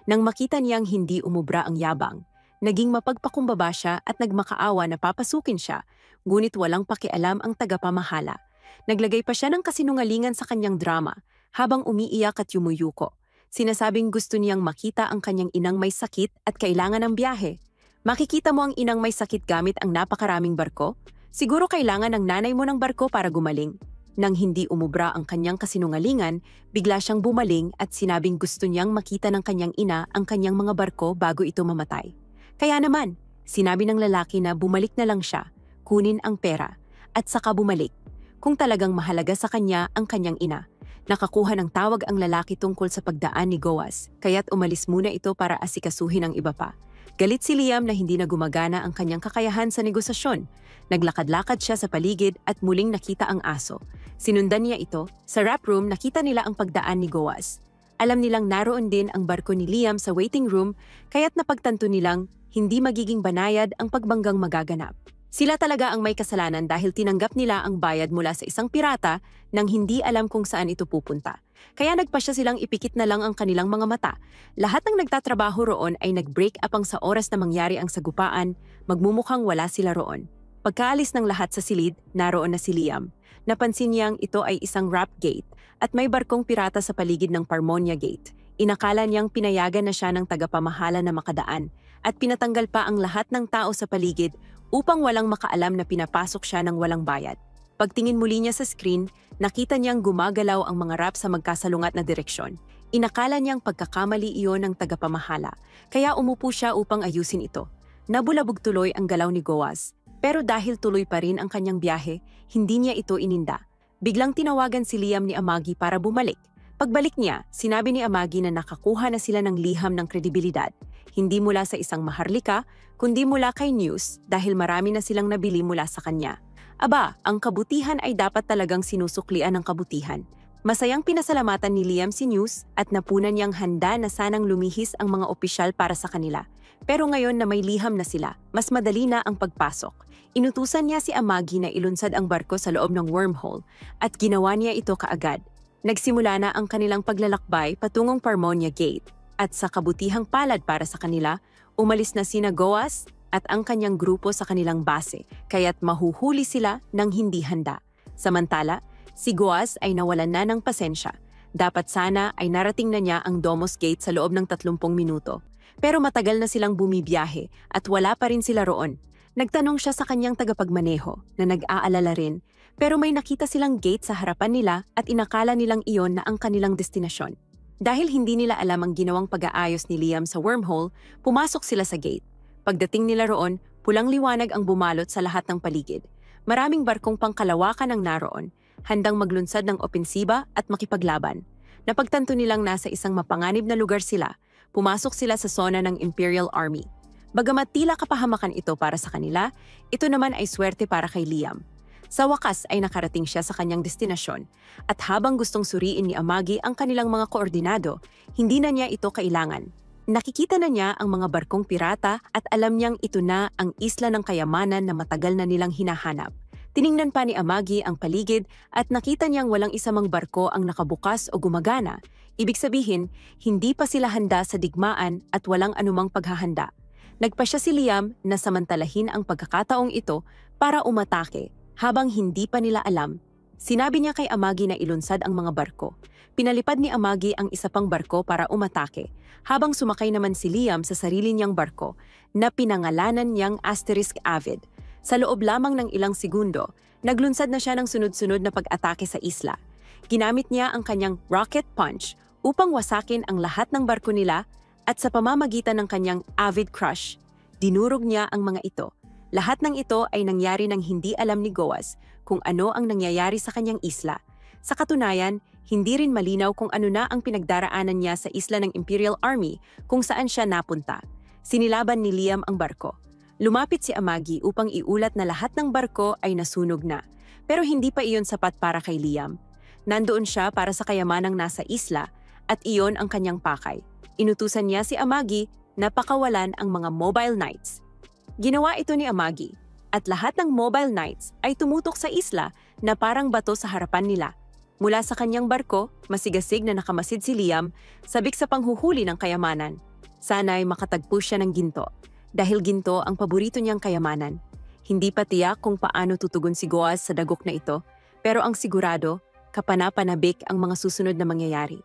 Nang makita niyang hindi umubra ang yabang, naging mapagpakumbaba siya at nagmakaawa na papasukin siya, ngunit walang pakialam ang tagapamahala. Naglagay pa siya ng kasinungalingan sa kanyang drama habang umiiyak at yumuyuko. Sinasabing gusto niyang makita ang kanyang inang may sakit at kailangan ng biyahe. Makikita mo ang inang may sakit gamit ang napakaraming barko? Siguro kailangan ng nanay mo ng barko para gumaling. Nang hindi umubra ang kanyang kasinungalingan, bigla siyang bumaling at sinabing gusto niyang makita ng kanyang ina ang kanyang mga barko bago ito mamatay. Kaya naman, sinabi ng lalaki na bumalik na lang siya, kunin ang pera, at saka bumalik. Kung talagang mahalaga sa kanya ang kanyang ina. Nakakuha ng tawag ang lalaki tungkol sa pagdaan ni Goaz, kaya't umalis muna ito para asikasuhin ang iba pa. Galit si Liam na hindi na gumagana ang kanyang kakayahan sa negosasyon. Naglakad-lakad siya sa paligid at muling nakita ang aso. Sinundan niya ito. Sa rap room, nakita nila ang pagdaan ni Goaz. Alam nilang naroon din ang barko ni Liam sa waiting room, kaya't napagtanto nilang hindi magiging banayad ang pagbanggang magaganap. Sila talaga ang may kasalanan dahil tinanggap nila ang bayad mula sa isang pirata nang hindi alam kung saan ito pupunta. Kaya nagpasya silang ipikit na lang ang kanilang mga mata. Lahat ng nagtatrabaho roon ay nag-break up ang sa oras na mangyari ang sagupaan, magmumukhang wala sila roon. Pagkaalis ng lahat sa silid, naroon na si Liam. Napansin niyang ito ay isang Rap Gate at may barkong pirata sa paligid ng Parmonia Gate. Inakala niyang pinayagan na siya ng tagapamahala na makadaan at pinatanggal pa ang lahat ng tao sa paligid upang walang makaalam na pinapasok siya ng walang bayad. Pagtingin muli niya sa screen, nakita niyang gumagalaw ang mga rap sa magkasalungat na direksyon. Inakala niyang pagkakamali iyon ng tagapamahala, kaya umupo siya upang ayusin ito. Nabulabog tuloy ang galaw ni Goaz, pero dahil tuloy pa rin ang kanyang biyahe, hindi niya ito ininda. Biglang tinawagan si Liam ni Amagi para bumalik. Pagbalik niya, sinabi ni Amagi na nakakuha na sila ng liham ng kredibilidad. Hindi mula sa isang maharlika, kundi mula kay News dahil marami na silang nabili mula sa kanya. Aba, ang kabutihan ay dapat talagang sinusuklian ng kabutihan. Masayang pinasalamatan ni Liam si News at napunan niyang handa na sanang lumihis ang mga opisyal para sa kanila. Pero ngayon na may liham na sila, mas madali na ang pagpasok. Inutusan niya si Amagi na ilunsad ang barko sa loob ng wormhole at ginawa niya ito kaagad. Nagsimula na ang kanilang paglalakbay patungong Parmonia Gate at sa kabutihang palad para sa kanila, umalis na sina Goaz at ang kanyang grupo sa kanilang base, kaya't mahuhuli sila ng hindi handa. Samantala, si Goaz ay nawalan na ng pasensya. Dapat sana ay narating na niya ang Domos Gate sa loob ng 30 minuto. Pero matagal na silang bumibiyahe at wala pa rin sila roon. Nagtanong siya sa kanyang tagapagmaneho na nag-aalala rin, pero may nakita silang gate sa harapan nila at inakala nilang iyon na ang kanilang destinasyon. Dahil hindi nila alam ang ginawang pag-aayos ni Liam sa wormhole, pumasok sila sa gate. Pagdating nila roon, pulang liwanag ang bumalot sa lahat ng paligid. Maraming barkong pangkalawakan ang naroon, handang maglunsad ng opensiba at makipaglaban. Napagtanto nilang nasa isang mapanganib na lugar sila, pumasok sila sa zona ng Imperial Army. Bagamat tila kapahamakan ito para sa kanila, ito naman ay swerte para kay Liam. Sa wakas ay nakarating siya sa kanyang destinasyon, at habang gustong suriin ni Amagi ang kanilang mga koordinado, hindi na niya ito kailangan. Nakikita na niya ang mga barkong pirata at alam niyang ito na ang isla ng kayamanan na matagal na nilang hinahanap. Tiningnan pa ni Amagi ang paligid at nakita niyang walang isa mang barko ang nakabukas o gumagana. Ibig sabihin, hindi pa sila handa sa digmaan at walang anumang paghahanda. Nagpasya si Liam na samantalahin ang pagkakataong ito para umatake habang hindi pa nila alam. Sinabi niya kay Amagi na ilunsad ang mga barko. Pinalipad ni Amagi ang isa pang barko para umatake, habang sumakay naman si Liam sa sarili niyang barko na pinangalanan niyang Asterisk Avid. Sa loob lamang ng ilang segundo, naglunsad na siya ng sunod-sunod na pag-atake sa isla. Ginamit niya ang kanyang rocket punch upang wasakin ang lahat ng barko nila at sa pamamagitan ng kanyang Avid Crush, dinurog niya ang mga ito. Lahat ng ito ay nangyari nang hindi alam ni Goaz kung ano ang nangyayari sa kanyang isla. Sa katunayan, hindi rin malinaw kung ano na ang pinagdaraanan niya sa isla ng Imperial Army kung saan siya napunta. Sinilaban ni Liam ang barko. Lumapit si Amagi upang iulat na lahat ng barko ay nasunog na. Pero hindi pa iyon sapat para kay Liam. Nandoon siya para sa kayamanang nasa isla at iyon ang kanyang pakay. Inutusan niya si Amagi na pakawalan ang mga mobile knights. Ginawa ito ni Amagi at lahat ng mobile knights ay tumutok sa isla na parang bato sa harapan nila. Mula sa kanyang barko, masigasig na nakamasid si Liam, sabik sa panghuhuli ng kayamanan. Sana'y makatagpo siya ng ginto, dahil ginto ang paborito niyang kayamanan. Hindi pa tiyak kung paano tutugon si Goaz sa dagok na ito, pero ang sigurado, kapanapanabik ang mga susunod na mangyayari.